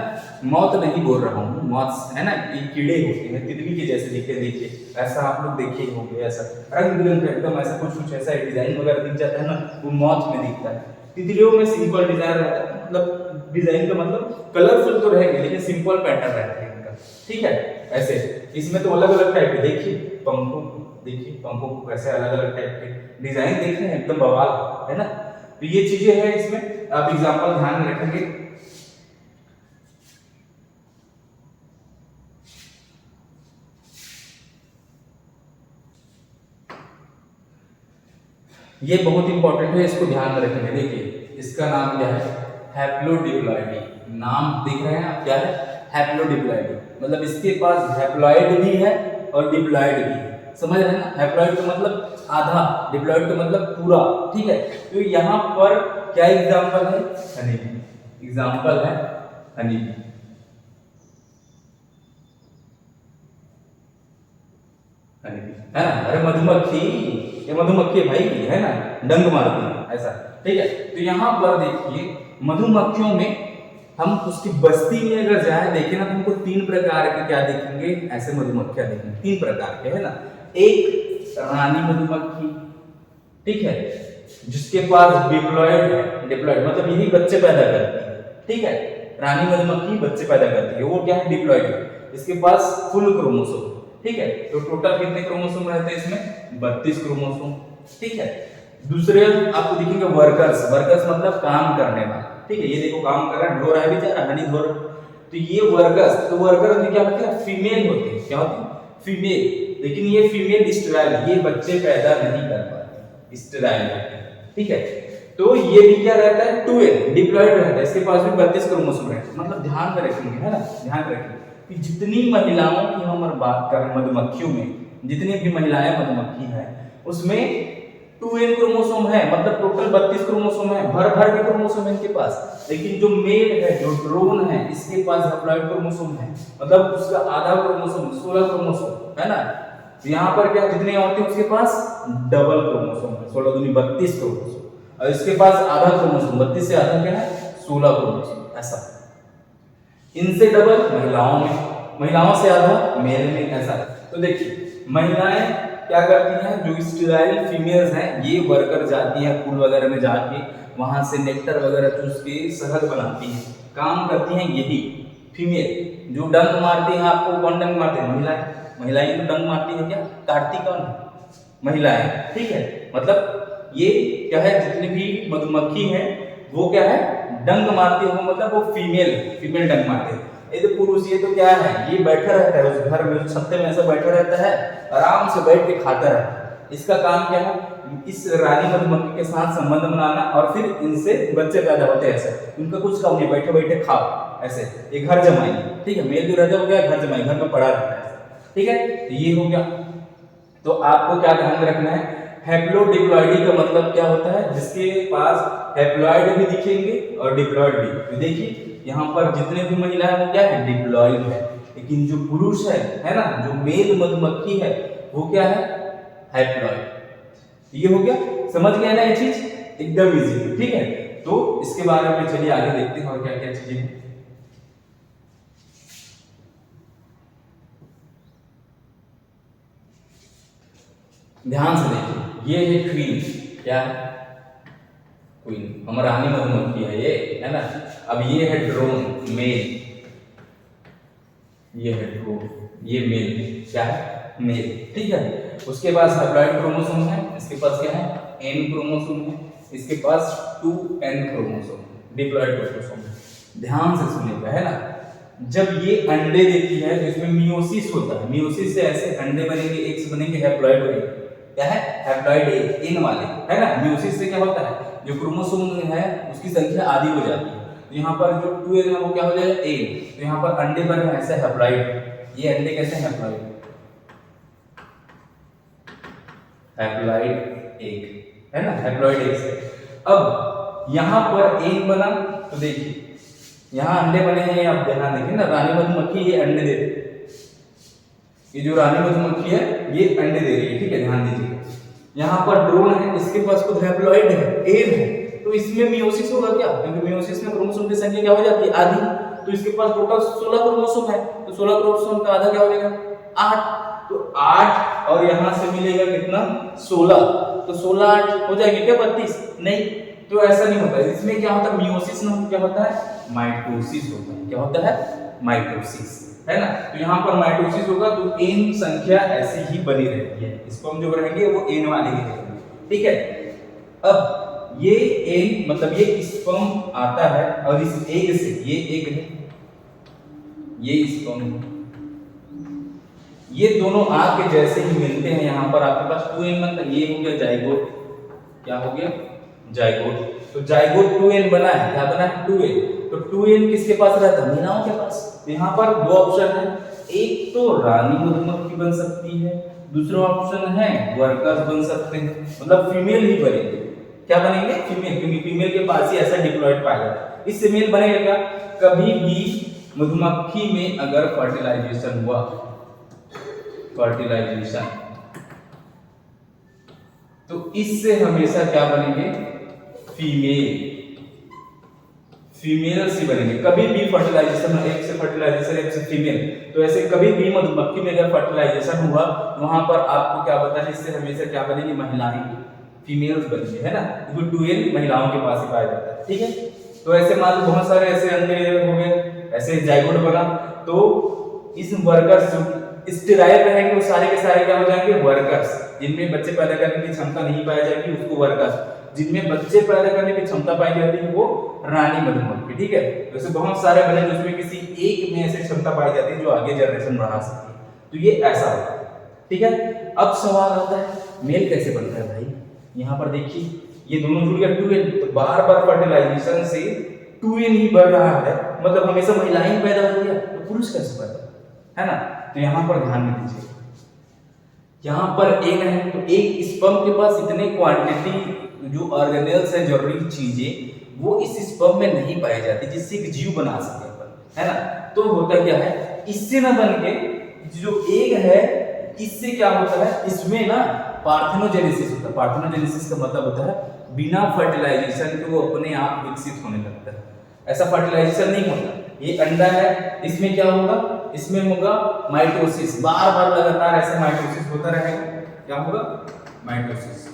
मौत नहीं बोल रहा हूँ, मॉथ्स, है ना, ये कीड़े होते हैं, तितली के जैसे दिखते, देखिए ऐसा आप लोग देखे ही होंगे, ऐसा रंग बिरंग का एकदम ऐसा कुछ कुछ ऐसा डिजाइन वगैरह दिख जाता है ना, वो मॉथ में दिखता है। तितलियों में सिंपल डिजाइन रहता है, मतलब डिजाइन का मतलब कलरफुल तो रहेगा लेकिन सिंपल पैटर्न रहता है इनका, ठीक है। ऐसे इसमें तो अलग अलग टाइप के, देखिए पंखों, देखिए पंखों को कैसे अलग अलग टाइप के डिजाइन देख रहे हैं, एकदम बवाल, है ना। तो ये चीजें हैं इसमें, आप एग्जांपल ध्यान में रखेंगे। ये बहुत इंपॉर्टेंट है, इसको ध्यान में रखेंगे। देखिए इसका नाम क्या है, हैप्लोडिप्लॉइडी, नाम देख रहे हैं आप, क्या है, हैप्लोडिप्लॉइडी, मतलब इसके पास हैप्लॉइड भी है और डिप्लॉइड भी है, समझ रहे हैं ना। हैप्लॉइड का मतलब आधा, डिप्लॉइड का मतलब पूरा, ठीक है। तो यहाँ पर क्या एग्जांपल है, हनीबी, एग्जांपल है हनीबी, है ना। अरे मधुमक्खी, ये मधुमक्खी भाई, है ना, डंक मारती है, ऐसा, ठीक है। तो यहाँ पर देखिए मधुमक्खियों में हम उसकी बस्ती में अगर जाए देखें ना, तो हमको तीन प्रकार के क्या देखेंगे, ऐसे मधुमक्खियां देखेंगे, तीन प्रकार के, है ना। एक रानी मधुमक्खी, ठीक है, जिसके पास डिप्लॉयड है, डिप्लॉयड मतलब यही बच्चे पैदा करती है, ठीक है। रानी मधुमक्खी बच्चे पैदा करती है, वो क्या है, डिप्लॉयड है, इसके पास फुल क्रोमोसोम, ठीक है। तो टोटल कितने क्रोमोसोम रहते हैं इसमें, 32 क्रोमोसोम, ठीक है। दूसरे आपको दिखेंगे वर्कर्स, वर्कर्स मतलब काम करने वाला, ठीक है। ये देखो काम कर रहा है, ढो रहा है बेचारा, हनी ढो रहा है, तो ये वर्कर्स, तो वर्कर्स में क्या होते हैं, फीमेल होते हैं, क्या होते हैं, फीमेल। लेकिन ये फीमेल स्टेराइल, ये बच्चे पैदा नहीं कर पाते, स्टेराइल, ठीक है। तो ये भी क्या रहता है, 2n डिप्लॉयड रहता है, इसके पास भी 32 क्रोमोसोम रहते हैं, मतलब ध्यान में रखेंगे, है ना, ध्यान रखेंगे कि जितनी महिलाओं की हम बात कर रहे हैं मधुमक्खियों में, जितनी भी महिलाएं मधुमक्खी हैं उसमें 2n क्रोमोसोम है, मतलब टोटल 32 क्रोमोसोम है, भर भर के क्रोमोसोम है इनके पास। लेकिन जो मेल है, जो ड्रोन है, इसके पास हैप्लॉइड क्रोमोसोम है, मतलब उसका आधा क्रोमोसोम, 16 क्रोमोसोम, है ना। तो यहाँ पर क्या, जितने औरतें उसके पास डबल क्रोमोसोम है, 16 दूनी 32 क्रोमोसोम, और इसके पास आधा क्रोमोसोम, 32 से आधा क्या है, 16 क्रोमोसोम, ऐसा। इनसे डबल महिलाओं में, महिलाओं से आधा मेल में, ऐसा। तो देखिए महिलाएं क्या करती हैं, जो स्टेराइल फीमेल्स हैं, ये वर्कर जाती हैं फूल वगैरह में जाके, वहां से नेक्टर वगैरह चूस के शहद बनाती हैं, काम करती हैं यही फीमेल। जो डंक मारती हैं, आपको कौन डंक मारते हैं, महिलाएं, महिलाएं तो डंक मारती हैं, क्या काटती कौन है, महिलाएं, ठीक है। मतलब ये क्या है, जितनी भी मधुमक्खी हैं वो क्या है, डंक मारती हो, मतलब वो फीमेल, फीमेल डंक मारती है। ये तो पुरुष, ये तो क्या है, ये बैठा रहता है उस घर में, उस छत्ते में ऐसा बैठा रहता है, आराम से बैठ के खाता रहता है। इसका काम क्या है, इस रानी मधुमक्खी के साथ संबंध बनाना और फिर इनसे बच्चे पैदा होते हैं, ऐसे। उनका कुछ काम नहीं, बैठे बैठे खाओ, ऐसे ये घर जमाएंगे, ठीक है। मेल जो राजा हो गया, घर जमाई, घर में पड़ा रहता है, ठीक है। तो ये हो गया। तो आपको क्या ध्यान में रखना है, हैप्लोडिप्लॉइडी का मतलब क्या होता है, जिसके पास हैप्लॉइड भी दिखेंगे और डिप्लॉइड भी। तो देखिए यहाँ पर जितने भी महिला है वो क्या है, डिप्लॉइड है, लेकिन जो पुरुष है ना, जो मेल मधुमक्खी है वो क्या है, हैप्लॉइड। ये हो गया, समझ गए ना ये चीज, एकदम इजी, ठीक है। तो इसके बारे में चलिए आगे देखते हैं और क्या क्या चीजें हैं। ध्यान से देखिए, ये है क्वीन, क्या है? क्वीन, हमारा रानी मधुमक्खी है ये, है ना। अब ये है ड्रोन, मेल, ये है ड्रोन, ये मेल, क्या है? मेल, ठीक है। उसके पास हैप्लॉइड क्रोमोसोम है, इसके पास क्या है? एन क्रोमोसोम है, इसके पास 2n क्रोमोसोम, डिप्लॉइड क्रोमोसोम है। ध्यान से सुनिएगा, है ना। जब ये अंडे देती है तो इसमें मियोसिस होता है, मियोसिस से ऐसे अंडे बनेंगे, एग्स बनेंगे, हैप्लॉइड बनेंगे, क्या है? हैप्लॉइड एन वाले, है ना। मियोसिस से क्या होता है, जो क्रोमोसोम है उसकी संख्या आधी हो जाती है। तो यहाँ पर जो 2n है वो क्या हो जाएगा? एन। तो यहाँ पर अंडे बने ऐसे हैप्लॉइड, ये अंडे कैसे हैप्लॉइड? हैप्लॉइड एग, है ना, हैप्लॉइड एग से। अब यहाँ पर एन बना, तो देखिए यहाँ अंडे बने हैं, आप ध्यान देखिए ना, रानी मधुमक्खी ये अंडे दे रही है, ये जो रानी मधुमक्खी है ये अंडे दे रही है, ठीक है, ध्यान दीजिए। यहाँ पर ड्रोन है, इसके पास खुद हैप्लॉइड है, एन है, तो इसमें मियोसिस होगा क्या? क्योंकि मियोसिस में क्रोमोसोम की संख्या क्या हो जाती है? आधी। तो इसके पास टोटल 16 क्रोमोसोम है, तो 16 क्रोमोसोम का आधा क्या हो जाएगा? 8। तो 8 और यहाँ से मिलेगा कितना? 16। तो 16 8 हो जाएगी क्या 32? नहीं, तो ऐसा नहीं होता है। इसमें क्या होता है? मियोसिस में क्या होता है? माइटोसिस होता है। क्या होता है? माइटोसिस, है ना। तो यहाँ पर माइटोसिस होगा तो एन संख्या ऐसी ही बनी रहती है, स्पर्म जो रहेंगे वो एन वाले ही रहेंगे, ठीक है। अब ये एन मतलब ये स्पर्म आता है और इस एग से, ये एग है, ये स्पर्म, ये दोनों आके जैसे ही मिलते हैं, यहाँ पर आपके पास 2n बनता है, ये हो गया जाइगोट, क्या हो गया? जाइगोट। तो जाइगोट 2n बना है, क्या बना है? 2n। तो 2n किसके पास रहता है? महिलाओं के पास। तो यहाँ पर दो ऑप्शन है, एक तो रानी मधुमक्खी बन सकती है, दूसरा ऑप्शन है वर्कर्स बन सकते हैं, मतलब फीमेल ही बनेंगे। क्या बनेंगे? फीमेल, क्योंकि फीमेल के पास ही ऐसा डिप्लॉइड पाया जाता है। इससे मेल बनेगा क्या? कभी भी मधुमक्खी में अगर फर्टिलाइजेशन हुआ, फर्टिलाइजेशन, तो इससे हमेशा क्या बनेंगे? फीमेल, फीमेल से बनेंगे। कभी भी फर्टिलाइजेशन, एक से फर्टिलाइजेशन, एक से फीमेल, तो ऐसे कभी भी मधुमक्खी में अगर फर्टिलाइजेशन हुआ, वहां पर आपको क्या बताना, इससे हमेशा क्या बनेगी? महिलाएं, फीमेल्स बनेंगे, है ना। क्योंकि 2n महिलाओं के पास ही पाया जाता है, ठीक है। तो ऐसे मान लो बहुत सारे ऐसे अंडे हो गए, ऐसे जाइगोट बना, तो इस वर्कर्स स्टेराइल रहेंगे, वो सारे के सारे क्या हो जाएंगे? वर्कर्स। जिनमें बच्चे पैदा करने की क्षमता नहीं पाई जाएगी उसको वर्कर्स, जिनमें बच्चे पैदा करने की क्षमता पाई जाती है वो रानी मधुमक्खी, ठीक है। वैसे बहुत सारे बने जिसमें किसी एक में ऐसी क्षमता पाई जाती है जो आगे जनरेशन बढ़ा सकती है, तो ये ऐसा होता है, ठीक है। अब सवाल आता है मेल कैसे बनता है भाई? यहाँ पर देखिए ये दोनों जुड़ गया 2n, तो बार बार फर्टिलाइजेशन से 2n ही बढ़ रहा है, मतलब हमेशा महिलाएं पैदा होती है, तो पुरुष कैसे पैदा, है ना। तो यहाँ पर ध्यान में दीजिए, यहाँ पर एग है, तो एक स्पर्म के पास इतने क्वांटिटी जो ऑर्गेनेल्स है, जरूरी चीजें, वो इस स्पर्म में नहीं पाई जाती जिससे एक जीव बना सके अपन, है ना। तो होता क्या है, इससे ना बन के जो एग है इससे क्या होता है, इसमें ना पार्थेनोजेनेसिस होता है। पार्थेनोजेनेसिस का मतलब होता है बिना फर्टिलाइजेशन के वो अपने आप विकसित होने लगता है। ऐसा फर्टिलाइजेशन नहीं होता। ये अंडा है, इसमें क्या होगा? इसमें होगा माइटोसिस, बार बार लगातार ऐसे माइटोसिस होता रहेगा। क्या होगा? माइटोसिस,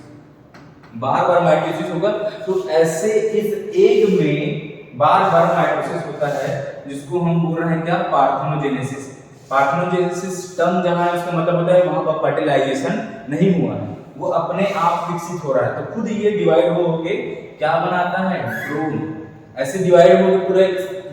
बार बार माइटोसिस होगा। तो ऐसे इस एग में बार बार माइटोसिस होता है, जिसको हम बोल रहे हैं क्या? पार्थेनोजेनेसिस। पार्थेनोजेनेसिस टर्म जहां है उसका मतलब होता है वहां पर फर्टिलाइजेशन नहीं हुआ है, वो अपने आप विकसित हो रहा है। तो खुद ये डिवाइड हो के क्या बनाता है? ड्रोन। ऐसे डिवाइड होकर पूरा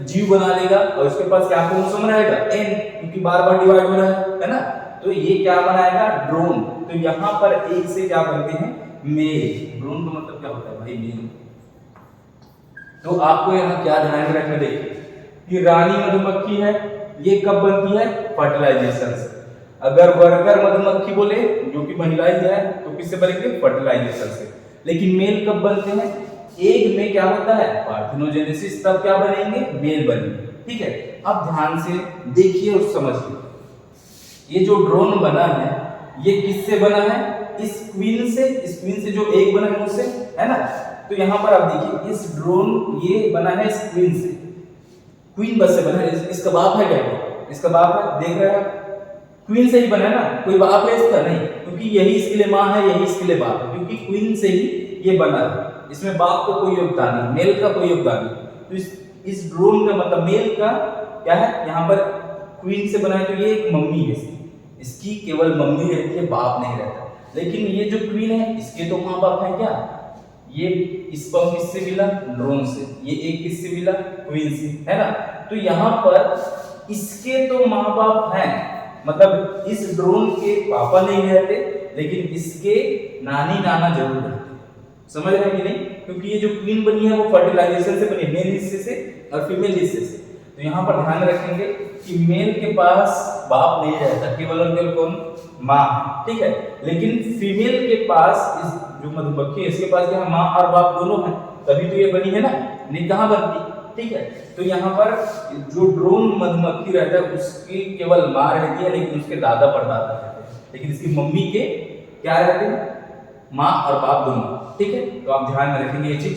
जीव बना लेगा और उसके पास क्या क्रोमोसोम रहेगा? n, क्योंकि बार बार डिवाइड हो रहा है ना। तो ये क्या बनाएगा? ड्रोन। तो यहाँ पर एक से क्या बनते हैं? मेल। ड्रोन का मतलब क्या होता है भाई? मेल। तो आपको यहाँ क्या ध्यान में रखना, देखिए कि रानी मधुमक्खी है, ये कब बनती है? फर्टिलाइजेशन से। अगर वर्कर मधुमक्खी बोले जो कि महिलाएं है, तो किससे बनेंगे? फर्टिलाइजेशन से। लेकिन मेल कब बनते हैं? एग में क्या होता है? पार्थेनोजेनेसिस, तब क्या बनेंगे? मेल बनेंगे, ठीक है। अब ध्यान से देखिए और समझिए, ये जो ड्रोन बना है ये किससे बना है? इस क्वीन से। इस क्वीन से जो एग बना है उससे, है ना। तो यहाँ पर आप देखिए इस ड्रोन ये बना है इस क्वीन से, क्वीन बस से बना है। इसका बाप है क्या? इसका बाप है, देख रहे हैं आप, क्वीन से ही बना है ना, कोई बाप है इसका नहीं, क्योंकि यही इसके लिए माँ है, यही इसके लिए बाप है, क्योंकि क्वीन से ही ये बना है। इसमें बाप का कोई योगदान नहीं, मेल का कोई योगदान नहीं। तो इस ड्रोन का मतलब मेल का क्या है, यहाँ पर क्वीन से बना है, तो ये एक मम्मी है इसकी केवल मम्मी रहती है, बाप नहीं रहता। लेकिन ये जो क्वीन है इसके तो माँ बाप है क्या, ये इस पर किससे मिला? ड्रोन से। ये एक किससे मिला? क्वीन से, है ना। तो यहाँ पर इसके तो माँ बाप हैं, मतलब इस ड्रोन के पापा नहीं रहते, लेकिन इसके नानी नाना जरूर रहते। समझ रहे हैं कि नहीं? क्योंकि ये जो क्वीन बनी है वो फर्टिलाइजेशन से बनी है, मेल हिस्से से और फीमेल हिस्से से। तो यहाँ पर ध्यान रखेंगे कि मेल के पास बाप नहीं रहता, केवल और केवल कौन? माँ, ठीक है। लेकिन फीमेल के पास इस जो मधुमक्खी है इसके पास क्या है? माँ और बाप दोनों हैं, तभी तो ये बनी है ना, नहीं कहाँ बनती, ठीक है। तो यहाँ पर जो ड्रोन मधुमक्खी रहता है उसकी केवल माँ रहती है, लेकिन उसके दादा परदादा रहते हैं, लेकिन इसकी मम्मी के क्या रहते हैं? माँ और बाप दोनों, ठीक है। तो आप ध्यान में रखेंगे ये चीज।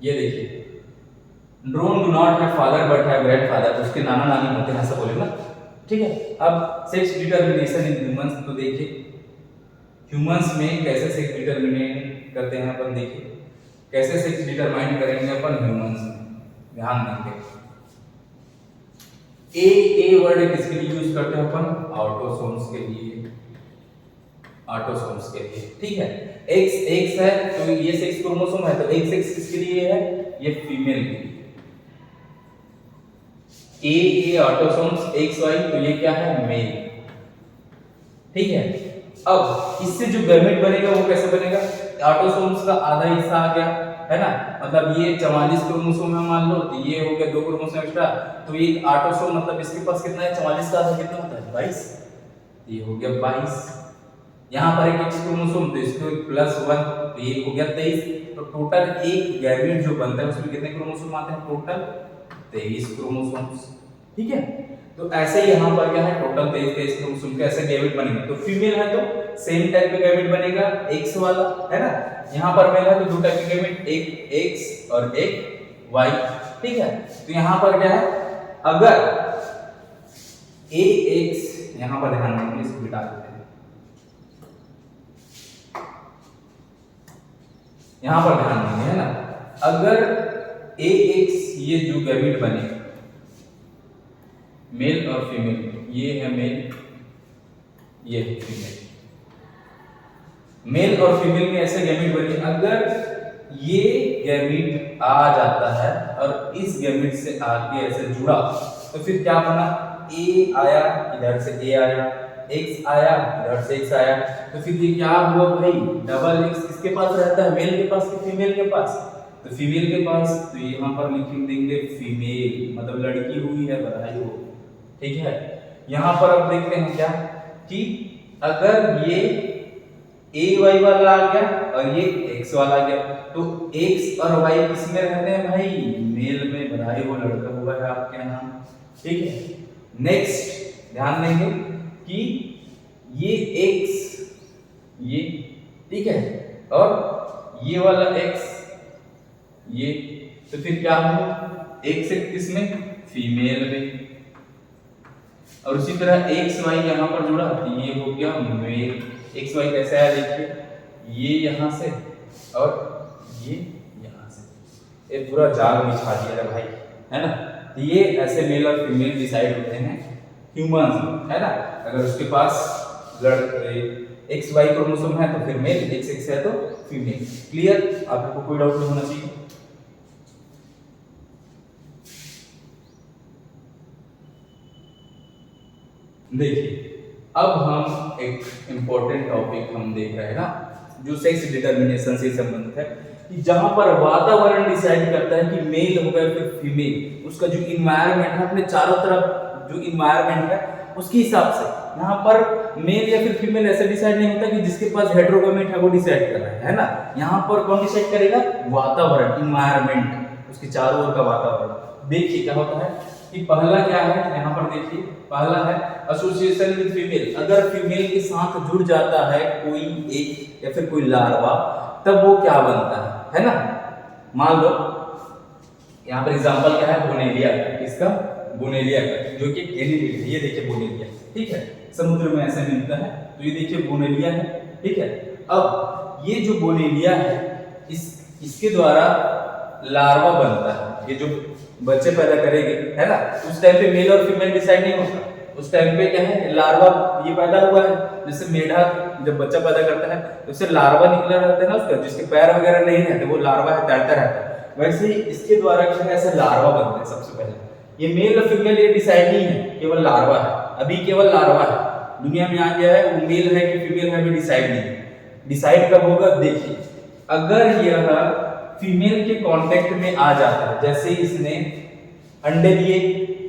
ये देखिए, drone do not have father but have grandfather, तो उसके नाना नानी होते हैं, ऐसा बोले ना, ठीक है। अब सेक्स डिटरमिनेशन इन ह्यूमंस, तो देखिए ह्यूमंस में कैसे सेक्स डिटरमिनेट करते हैं अपन, देखिए कैसे सेक्स डिटरमाइन करेंगे अपन ह्यूमंस में, ध्यान देंगे। ए वर्ड किसके लिए यूज करते हैं अपन? ऑटोसोम्स के लिए, ऑटोसोम्स के लिए, ठीक है। एक्स है तो ये सेक्स क्रोमोसोम है, तो एक्स किसके लिए है? ये फीमेल के लिए। ए ऑटोसोम्स एक्स वाई, तो ये क्या है? मेल, ठीक है। अब इससे जो गैमेट बनेगा वो कैसे बनेगा? ऑटोसोम्स का आधा हिस्सा आ गया, है ना, मतलब ये 44 क्रोमोसोम है मान लो, तो ये हो गया 2 क्रोमोसोम एक्स्ट्रा, तो ये ऑटोसोम मतलब इसके पास कितना है? 44 का आधा कितना होता है? 22, ये हो गया 22। यहाँ पर एक एक्स क्रोमोसोम, तो इसको +1, तो ये हो गया 23। तो टोटल एक गैमेट जो बनता है उसमें कितने क्रोमोसोम आते हैं? टोटल 23 क्रोमोसोम्स, ठीक है। तो ऐसे ही यहाँ पर क्या है? टोटल 23 क्रोमोसोम के ऐसे गैमेट बनेंगे। तो फीमेल है तो सेम टाइप का गैमेट बनेगा, एक्स वाला, है ना। यहाँ पर मेल है तो 2 टाइप के गैमेट, एक एक्स और एक वाई, ठीक है। तो यहाँ पर क्या है? अगर ए एक्स, यहाँ पर ध्यान देंगे, इसको बिठा देते हैं, यहाँ पर ध्यान देंगे, है ना। अगर ए एक्स ये जो गैमेट बने मेल और फीमेल, ये है मेल, ये है फीमेल, मेल और फीमेल में ऐसे गैमेट बने, अगर ये गैमेट आ जाता है और इस गैमेट से आगे ऐसे जुड़ा, तो फिर क्या बना? ए आया, इधर से ए आया, एक्स आया, इधर से एक्स आया, तो फिर ये क्या हुआ भाई? डबल एक्स किसके पास रहता है? मेल के पास कि फीमेल के पास? तो फीमेल के पास। तो यहाँ पर लिख देंगे फीमेल, मतलब लड़की हुई है, बधाई हो, ठीक है। यहाँ पर अब देखते हैं क्या कि अगर ये ए वाई वाला आ गया और ये एक्स वाला आ गया, तो एक्स और वाई किस में रहते हैं भाई? मेल में, बधाई हो, लड़का हुआ है आपके यहाँ, ठीक है। नेक्स्ट ध्यान देंगे कि ये एक्स, ये, ठीक है, और ये वाला एक्स, ये, तो फिर क्या हुआ? एक्स किस में? फीमेल में। और उसी तरह एक्स वाई यहाँ पर जुड़ा, तो ये हो गया मेल। एक्स वाई कैसे आया देखिए, ये यहाँ से और ये यहाँ से, ये पूरा जाल बिछा दिया है भाई, है ना। तो ये ऐसे मेल और फीमेल डिसाइड होते हैं ह्यूमंस, है ना। अगर उसके पास एक्स वाई क्रोमोसोम है तो फिर मेल, एक्स एक्स है तो फीमेल। क्लियर? आपको कोई डाउट नहीं होना चाहिए। देखिए अब हम एक इंपॉर्टेंट टॉपिक हम देख रहे हैं ना, जो सेक्स डिटरमिनेशन से संबंधित है, कि जहां पर वातावरण डिसाइड करता है कि मेल होगा फिर फीमेल, उसका जो इन्वायरमेंट है, अपने चारों तरफ जो इन्वायरमेंट है उसके हिसाब से यहाँ पर मेल या फिर फीमेल ऐसे डिसाइड नहीं होता कि जिसके पास हेटेरोगेमेट है वो डिसाइड कर रहा है ना। यहाँ पर कौन डिसाइड करेगा? वातावरण, इन्वायरमेंट, उसके चारों ओर का वातावरण। देखिए क्या होता है कि पहला क्या है, यहाँ पर देखिए पहला है एसोसिएशन विद फीमेल। अगर फीमेल के साथ जुड़ जाता है कोई एक या फिर कोई लार्वा, तब वो क्या बनता है ना। मान लो यहाँ पर एग्जांपल क्या है, बोनेलिया का, किसका, बोनेलिया का, जो कि एनिलिड है। ये देखिए बोनेलिया, ठीक है, समुद्र में ऐसे मिलता है। तो ये देखिए बोनेलिया है, ठीक है। अब ये जो बोनेलिया है, इसके द्वारा लार्वा बनता है। ये जो बच्चे पैदा करेगी, है ना, उस टाइम पे मेल और फीमेल डिसाइड नहीं होता। उस टाइम पे क्या है, लार्वा ये पैदा हुआ है। जैसे मेढक जब बच्चा पैदा करता है तो उससे लार्वा निकला रहता है ना उसका, जिसके पैर वगैरह नहीं रहते, वो लार्वा है, तैरता रहता है। वैसे ही इसके द्वारा क्या है, ऐसे लार्वा बनते हैं सबसे पहले। ये मेल और फीमेल ये डिसाइड नहीं है, केवल लार्वा है, अभी केवल लार्वा है। दुनिया में आ गया है, वो मेल है कि फीमेल है अभी डिसाइड नहीं है। डिसाइड कब होगा, देखिए अगर यह फीमेल के कांटेक्ट में आ जाता है, जैसे इसने अंडे दिए,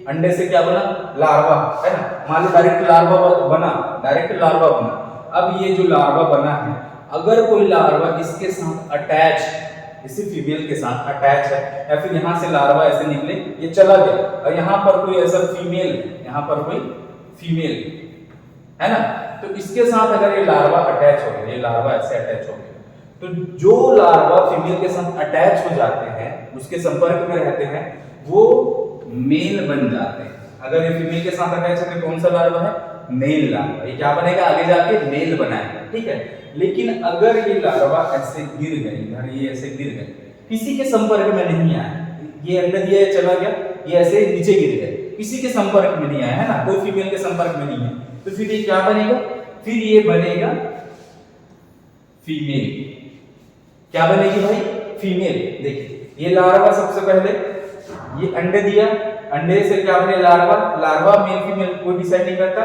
अंडे से क्या बना, लार्वा, है ना। मान लो डायरेक्ट लार्वा बना, डायरेक्ट लार्वा बना। अब ये जो लार्वा बना है, अगर कोई लार्वा इसके साथ अटैच, इसी फीमेल के साथ अटैच है, या फिर यहाँ से लार्वा ऐसे निकले, ये चला गया, और यहाँ पर कोई ऐसा फीमेल, यहाँ पर कोई फीमेल है ना, तो इसके साथ अगर ये लार्वा अटैच हो गया, ये लार्वा ऐसे अटैच हो गया, तो जो लार्वा फीमेल के साथ अटैच हो जाते हैं, उसके संपर्क में रहते हैं, वो मेल बन जाते हैं। अगर ये फीमेल के साथ अटैच है तो कौन सा लार्वा है, मेल लार्वा। ये क्या बनेगा, आगे जाके मेल बनाएगा, ठीक है। लेकिन अगर ये लार्वा ऐसे गिर गई, अगर ये ऐसे गिर गई, किसी के संपर्क में नहीं आया, ये अंडा दिया है चला गया, ये ऐसे नीचे गिर गए, किसी के संपर्क में नहीं आया, है ना, कोई फीमेल के संपर्क में नहीं है, तो फिर ये क्या बनेगा, फिर ये बनेगा फीमेल। क्या बनेगी भाई, फीमेल। देखिए ये लार्वा सबसे पहले ये अंडे दिया, अंडे से क्या बने, लार्वा। लार्वा मेल फीमेल कोई डिसाइड नहीं करता।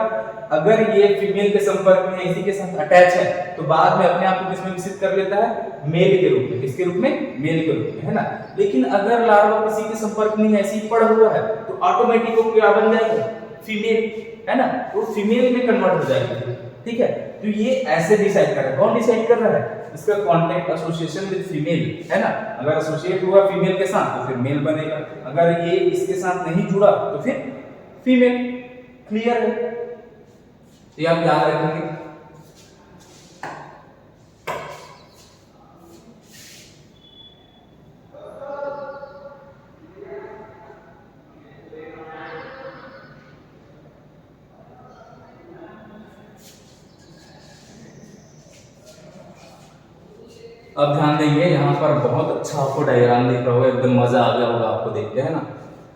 अगर ये फीमेल के संपर्क में इसी के साथ अटैच है, तो बाद में अपने आप को किसमें विकसित कर लेता है, मेल के रूप में। किसके रूप में, मेल के रूप में, है ना। लेकिन अगर लार्वा किसी के संपर्क में ऐसे ही पड़ा हुआ है, तो ऑटोमेटिक वो क्या बन जाएगा, फीमेल, है ना, वो फीमेल में कन्वर्ट हो जाएगी, ठीक है। तो ये ऐसे डिसाइड कर रहा है, कौन डिसाइड कर रहा है, इसका कांटेक्ट एसोसिएशन विद फीमेल, है ना। अगर एसोसिएट हुआ फीमेल के साथ तो फिर मेल बनेगा, अगर ये इसके साथ नहीं जुड़ा तो फिर फीमेल। क्लियर है, ये आप याद रखेंगे। अब ध्यान देंगे, यहाँ पर बहुत अच्छा आपको डायग्राम दिख रहा होगा, एकदम मजा आ गया होगा आपको देख के, है ना।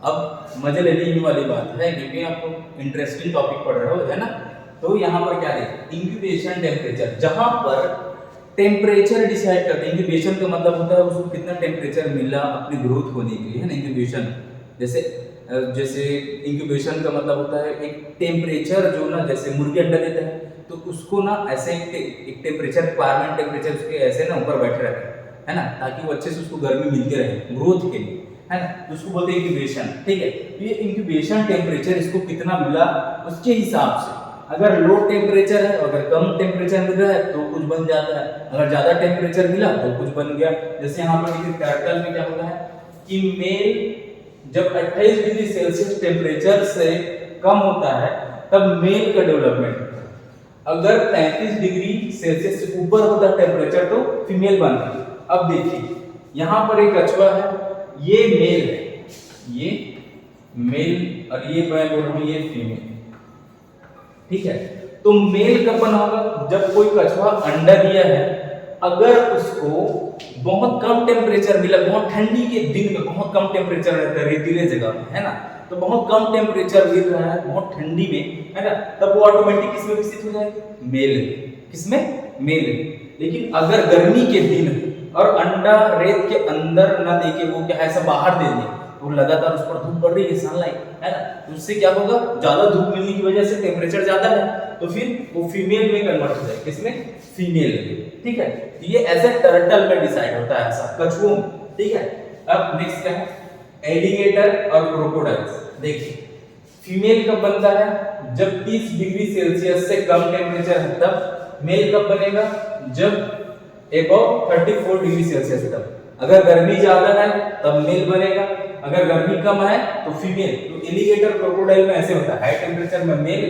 अब मजे लेने वाली बात है, क्योंकि आपको इंटरेस्टिंग टॉपिक पढ़ रहे हो, है ना। तो यहाँ पर क्या देखिए, इंक्यूबेशन टेम्परेचर, जहां पर टेम्परेचर डिसाइड करते हैं। इंक्यूबेशन का मतलब होता है उसको कितना टेम्परेचर मिला अपनी ग्रोथ होने के लिए, है ना। इंक्यूबेशन जैसे इंक्यूबेशन का मतलब होता है एक टेम्परेचर, जो ना जैसे मुर्गी अंडा देता है, तो उसको ना ऐसे एक टेम्परेचर, रिक्वायरमेंट टेम्परेचर उसके ऐसे ना ऊपर बैठे रहते हैं, है ना, ताकि वो अच्छे से उसको गर्मी मिलती रहे ग्रोथ के लिए, है ना। तो उसको बोलते हैं इंक्यूबेशन, ठीक है। ये इंक्यूबेशन टेम्परेचर इसको कितना मिला उसके हिसाब से, अगर लो टेम्परेचर है, अगर कम टेम्परेचर मिल रहा है तो कुछ बन जाता है, अगर ज्यादा टेम्परेचर मिला तो कुछ बन गया। जैसे यहाँ पर देखिए कैरेक्टर में क्या होता है कि मेल जब 28 डिग्री सेल्सियस टेम्परेचर से कम होता है तब मेल का डेवलपमेंट होता है। अगर 33 डिग्री सेल्सियस से ऊपर होता है टेम्परेचर तो फीमेल बनती है। अब देखिए यहाँ पर एक कछुआ है, ये मेल है, ये मेल, और ये मैं बोल रहा हूँ ये फीमेल, ठीक है। तो मेल कब बना होगा, जब कोई कछुआ अंडा दिया है, अगर उसको बहुत कम टेम्परेचर मिला, बहुत ठंडी के दिन में बहुत कम टेम्परेचर रहता है रेतीले जगह में, है ना, तो बहुत कम टेम्परेचर मिल रहा है बहुत ठंडी में, है ना, तब वो ऑटोमेटिक किसमें विकसित हो जाएगा, मेल में। किसमें, मेल में। लेकिन अगर गर्मी के दिन और अंडा रेत के अंदर ना देके वो क्या ऐसा बाहर दे दे, तो लगातार उस पर धूप पड़ रही है, सनलाइट, है ना, तो उससे क्या होगा, ज्यादा धूप मिलने की वजह से टेम्परेचर ज्यादा है, तो फिर वो फीमेल में कन्वर्ट हो जाएगा, किसमें, फीमेल में, ठीक है। ये ऐसे टर्टल में डिसाइड होता है, ऐसा कछुओं में, ठीक है। अब नेक्स्ट क्या है, एलिगेटर और क्रोकोडाइल्स। देखिए फीमेल कब बनता है, जब 30 डिग्री सेल्सियस से कम टेम्परेचर है तब। मेल कब बनेगा, जब अबव 34 डिग्री सेल्सियस तब। अगर गर्मी ज्यादा है तब मेल बनेगा, अगर गर्मी कम है तो फीमेल। तो एलिगेटर क्रोकोडाइल में ऐसे होता है, हाई टेम्परेचर में मेल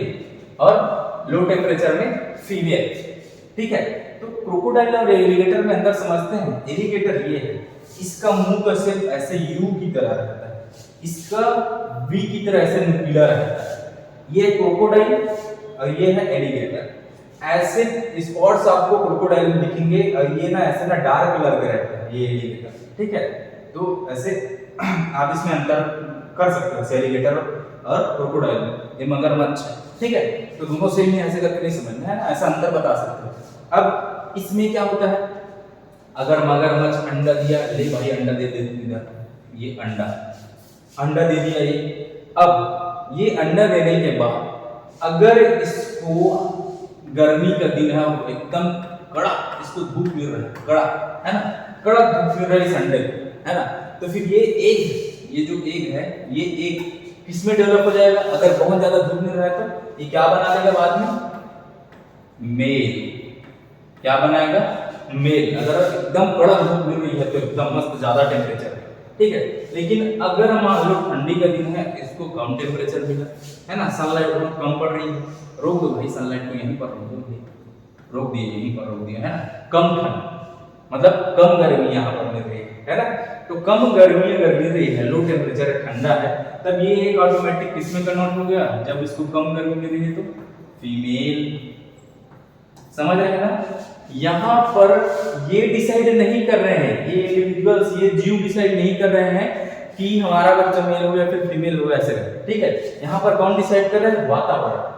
और लो टेम्परेचर में फीमेल। ठीक है, तो क्रोकोडाइल और एलिगेटर में अंदर समझते हैं। एलिगेटर ये है, इसका मुंह का शेप ऐसे यू की तरह रहता है, इसका वी की तरह ऐसे नुकीला रहता है। ये क्रोकोडाइल और ये है एलिगेटर। ऐसे स्पॉट्स आपको क्रोकोडाइल में दिखेंगे और ये ना ऐसे ना डार्क कलर के रहते हैं ये एलिगेटर। ठीक है, तो ऐसे आप इसमें अंतर कर सकते हो एलिगेटर और क्रोकोडाइल में। ये मगरमच्छ है, ठीक है, तो दोनों सेम ही ऐसे करके नहीं समझना है ना, ऐसा अंतर बता सकते हो। अब इसमें क्या होता है, अगर मगरमच्छ अंडा दिया, ले भाई अंडा दे दे इधर, ये अंडा दे दिया ये। अब ये अंडा देने के बाद अगर इसको गर्मी का दिन है, एकदम कड़ा इसको धूप मिल रहा है, कड़ा है ना, कड़ा धूप मिल रहा है इस अंडे को, है ना, तो फिर ये एग, ये जो एग है, ये एग किसमें डेवलप हो जाएगा? अगर बहुत ज्यादा धूप मिल रहा है तो ये क्या बना देगा बाद में? मेल। क्या बनाएगा? मेल। अगर एकदम कड़ा धूप मिल रही है तो एकदम मस्त ज्यादा टेम्परेचर, ठीक है। लेकिन अगर मान लो ठंडी का दिन है, इसको कम टेम्परेचर मिला, है ना, सनलाइट बहुत कम पड़ रही है, रोक दो भाई सनलाइट को, यहीं पर रोक दिए, यहीं पर रोक दिए, है ना, कम ठंड मतलब कम गर्मी यहाँ पर मिल रही है ना, तो कम गर्मी अगर मिल रही है, लो टेम्परेचर ठंडा है, तब ये एक ऑटोमेटिक किसमें कन्वर्ट हो गया? जब इसको कम गर्मी मिल रही है तो फीमेल। समझ रहे हैं ना? यहाँ पर ये डिसाइड नहीं कर रहे हैं, ये इंडिविजुअल्स, ये जीव डिसाइड नहीं कर रहे हैं कि हमारा बच्चा मेल हो या फिर फीमेल हो, ऐसे, ठीक है। यहाँ पर कौन डिसाइड कर रहा है? वातावरण।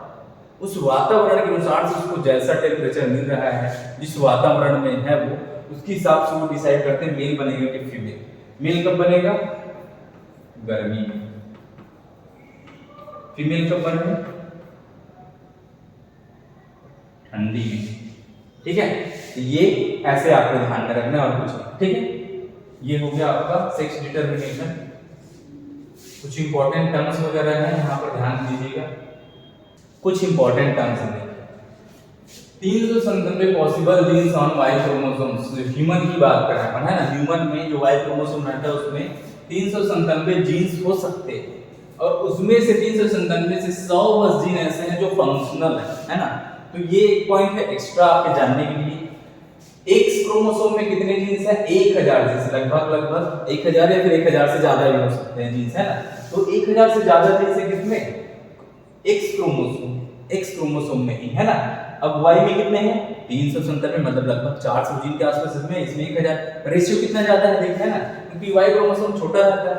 उस वातावरण के अनुसार से उसको जैसा टेम्परेचर मिल रहा है, जिस वातावरण में है वो, उसके हिसाब से वो डिसाइड करते हैं मेल बनेगा कि फीमेल। मेल कब बनेगा? गर्मी में। फीमेल कब बनेगा? ठंडी में। ठीक है, ये ऐसे आपको ध्यान में रखना है और कुछ नहीं, ठीक है। ये हो गया आपका सेक्स डिटरमिनेशन। कुछ इंपॉर्टेंट टर्म्स वगैरह हैं, यहाँ पर ध्यान दीजिएगा। कुछ इंपॉर्टेंट टर्म्स हैं, 397 possible genes on Y chromosomes. Human की बात कर रहे हैं, है ना, ह्यूमन में जो वाई क्रोमोसोम रहता है उसमें 397 जीन्स हो सकते हैं, और उसमें से 397 से 100 बस जीन ऐसे हैं जो फंक्शनल है ना। तो ये एक पॉइंट है एक्स्ट्रा आपके जानने के लिए। एक्स क्रोमोसोम में कितने जीन्स हैं? 1000 जीन्स, लगभग 1000 या फिर 1000 से ज्यादा भी हो सकते हैं जीन्स, है ना। तो 1000 से ज्यादा जीन्स है किसमें? एक्स क्रोमोसोम में ही, है ना। अब वाई में कितने हैं? 397, मतलब लगभग 400 जीन के आसपास इसमें 1000। रेशियो कितना ज्यादा है देखते हैं ना, क्योंकि वाई क्रोमोसोम छोटा रहता है।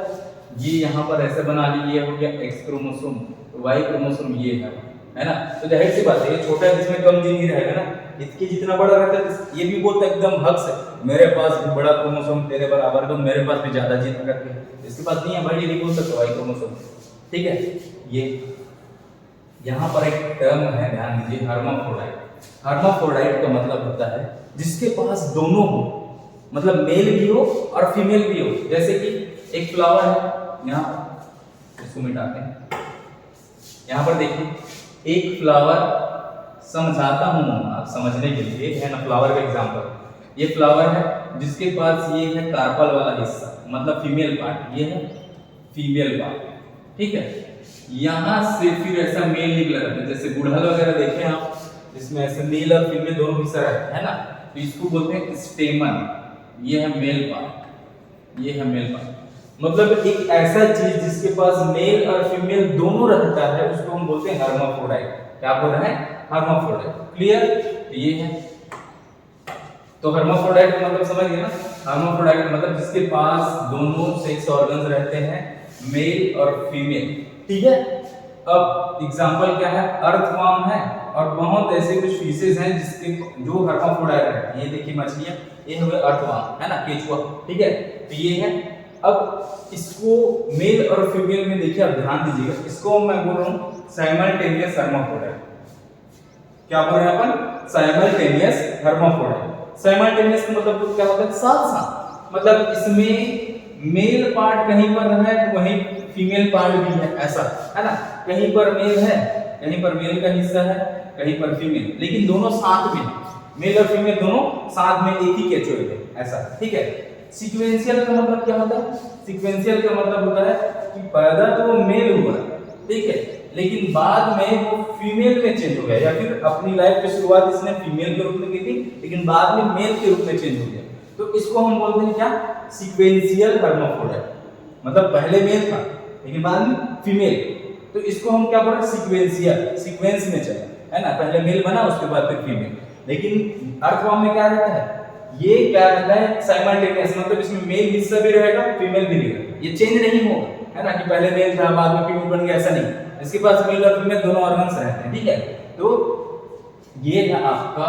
ये यहाँ पर ऐसे बना लीजिए, हो गया एक्स क्रोमोसोम, वाई क्रोमोसोम ये है ना। तो जाहिर सी बात है ये छोटा है, जिसमें कम जीन ही रहेगा ना। इसके जितना बड़ा रहता है, ये भी बोलता है एकदम हक से मेरे पास भी बड़ा क्रोमोसोम तेरे बराबर, तो मेरे पास भी ज्यादा जीन करके, इसके पास नहीं है भाई, ये नहीं बोल सकता वाई क्रोमोसोम, ठीक है। ये यहाँ पर एक टर्म है, ध्यान दीजिए, हर्माफ्रोडाइट। हर्माफ्रोडाइट का मतलब होता है जिसके पास दोनों हो, मतलब मेल भी हो और फीमेल भी हो। जैसे कि एक फ्लावर है, यहाँ इसको मिटाते हैं, यहाँ पर देखिए एक फ्लावर, समझाता हूँ आप समझने के लिए, है ना, फ्लावर का एग्जांपल। ये फ्लावर है जिसके पास ये है कार्पल वाला हिस्सा, मतलब फीमेल पार्ट, ये है फीमेल पार्ट, ठीक है। यहाँ से फिर ऐसा मेल निकला रहता है, जैसे गुड़हल वगैरह देखें आप, इसमें ऐसे मेल और फीमेल दोनों हिस्सा रहता है ना, तो इसको बोलते हैं स्टेमन। ये है मेल पार्ट, ये है मेल पार्ट, मतलब एक ऐसा चीज जिसके पास मेल और फीमेल दोनों रहता है, उसको हम बोलते हैं हर्माफ्रोडाइट। क्या बोल रहे हैं? हर्माफ्रोडाइट। क्लियर? ये है, तो हर्माफ्रोडाइट का मतलब समझ गए ना। हर्माफ्रोडाइट का मतलब जिसके पास दोनों सेक्स ऑर्गन्स रहते हैं, मेल और फीमेल, ठीक है। अब एग्जांपल क्या है? अर्थवर्म है, और बहुत ऐसे कुछ फिशेस हैं जिसके जो हर्माफ्रोडाइट है। ये देखिए मछलियां, ये हुए अर्थवर्म, है ना, केचुआ, ठीक है। तो ये है। अब इसको मेल और फीमेल में देखिए, आप ध्यान दीजिएगा, इसको मैं बोल रहा हूँ साइमल्टेनियस हर्माफ्रोडाइट। क्या बोल रहे हैं अपन? Simultaneous hermaphrodite. साइमल्टेनियस का मतलब क्या होता है? साथ साथ, मतलब इसमें मेल पार्ट कहीं पर है तो वहीं फीमेल पार्ट भी है, ऐसा, है ना। कहीं पर मेल है, कहीं पर मेल का हिस्सा है, कहीं पर फीमेल, लेकिन दोनों साथ में, मेल और फीमेल दोनों साथ में एक ही केचुए में, ऐसा, ठीक है। सीक्वेंशियल का मतलब क्या होता है? सीक्वेंशियल का मतलब होता है कि पैदा तो वो मेल हुआ, ठीक है, लेकिन बाद में वो फीमेल में चेंज हो गया, या फिर अपनी लाइफ की शुरुआत इसने फीमेल के रूप में की थी लेकिन बाद में मेल के रूप में चेंज हो गया, तो इसको हम बोलते हैं क्या? Sequential hermaphrodite. मतलब पहले मेल था लेकिन बाद में फीमेल, तो इसको हम क्या बोल रहे हैं? सीक्वेंशियल, सीक्वेंस में चला, है ना, पहले मेल बना उसके बाद फिर फीमेल। लेकिन अर्थवर्म में क्या रहता है? ये क्या रहता है? साइमल्टेनियस, मतलब इसमें मेल हिस्सा भी रहेगा फीमेल भी रहेगा, ये चेंज नहीं होगा, है ना, कि पहले मेल था बाद में फीमेल बन गया, ऐसा नहीं। इसके पास मेल और फीमेल दोनों ऑर्गन्स रहते हैं, ठीक है। तो ये था आपका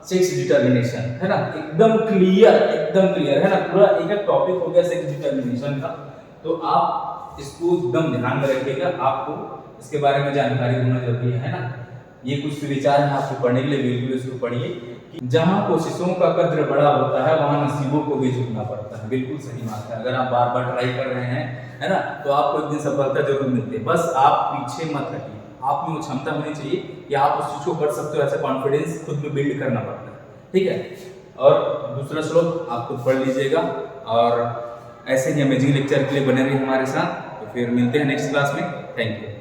सेक्स डिटर्मिनेशन, है ना, एकदम क्लियर, एकदम क्लियर, है ना, पूरा एक एक टॉपिक हो गया सेक्स डिटर्मिनेशन का। तो आप इसको एकदम ध्यान में रखिएगा, आपको इसके बारे में जानकारी होना जरूरी है ना। ये कुछ विचार है आपको पढ़ने के लिए, बिल्कुल इसको पढ़िए कि जहाँ कोशिशों का कद्र बड़ा होता है वहाँ नसीबों को भी झुकना पड़ता है। बिल्कुल सही बात है। अगर आप बार बार ट्राई कर रहे हैं, है ना, तो आपको एक दिन सफलता जरूर मिलती है। बस आप पीछे मत हटिए, आप में वो क्षमता होनी चाहिए कि आप उस चीज को कर सकते हो। ऐसा कॉन्फिडेंस खुद में बिल्ड करना पड़ता है, ठीक है। और दूसरा श्लोक आप खुद पढ़ लीजिएगा, और ऐसे ही अमेजिंग लेक्चर के लिए बने रहिए हमारे साथ। तो फिर मिलते हैं नेक्स्ट क्लास में। Thank you.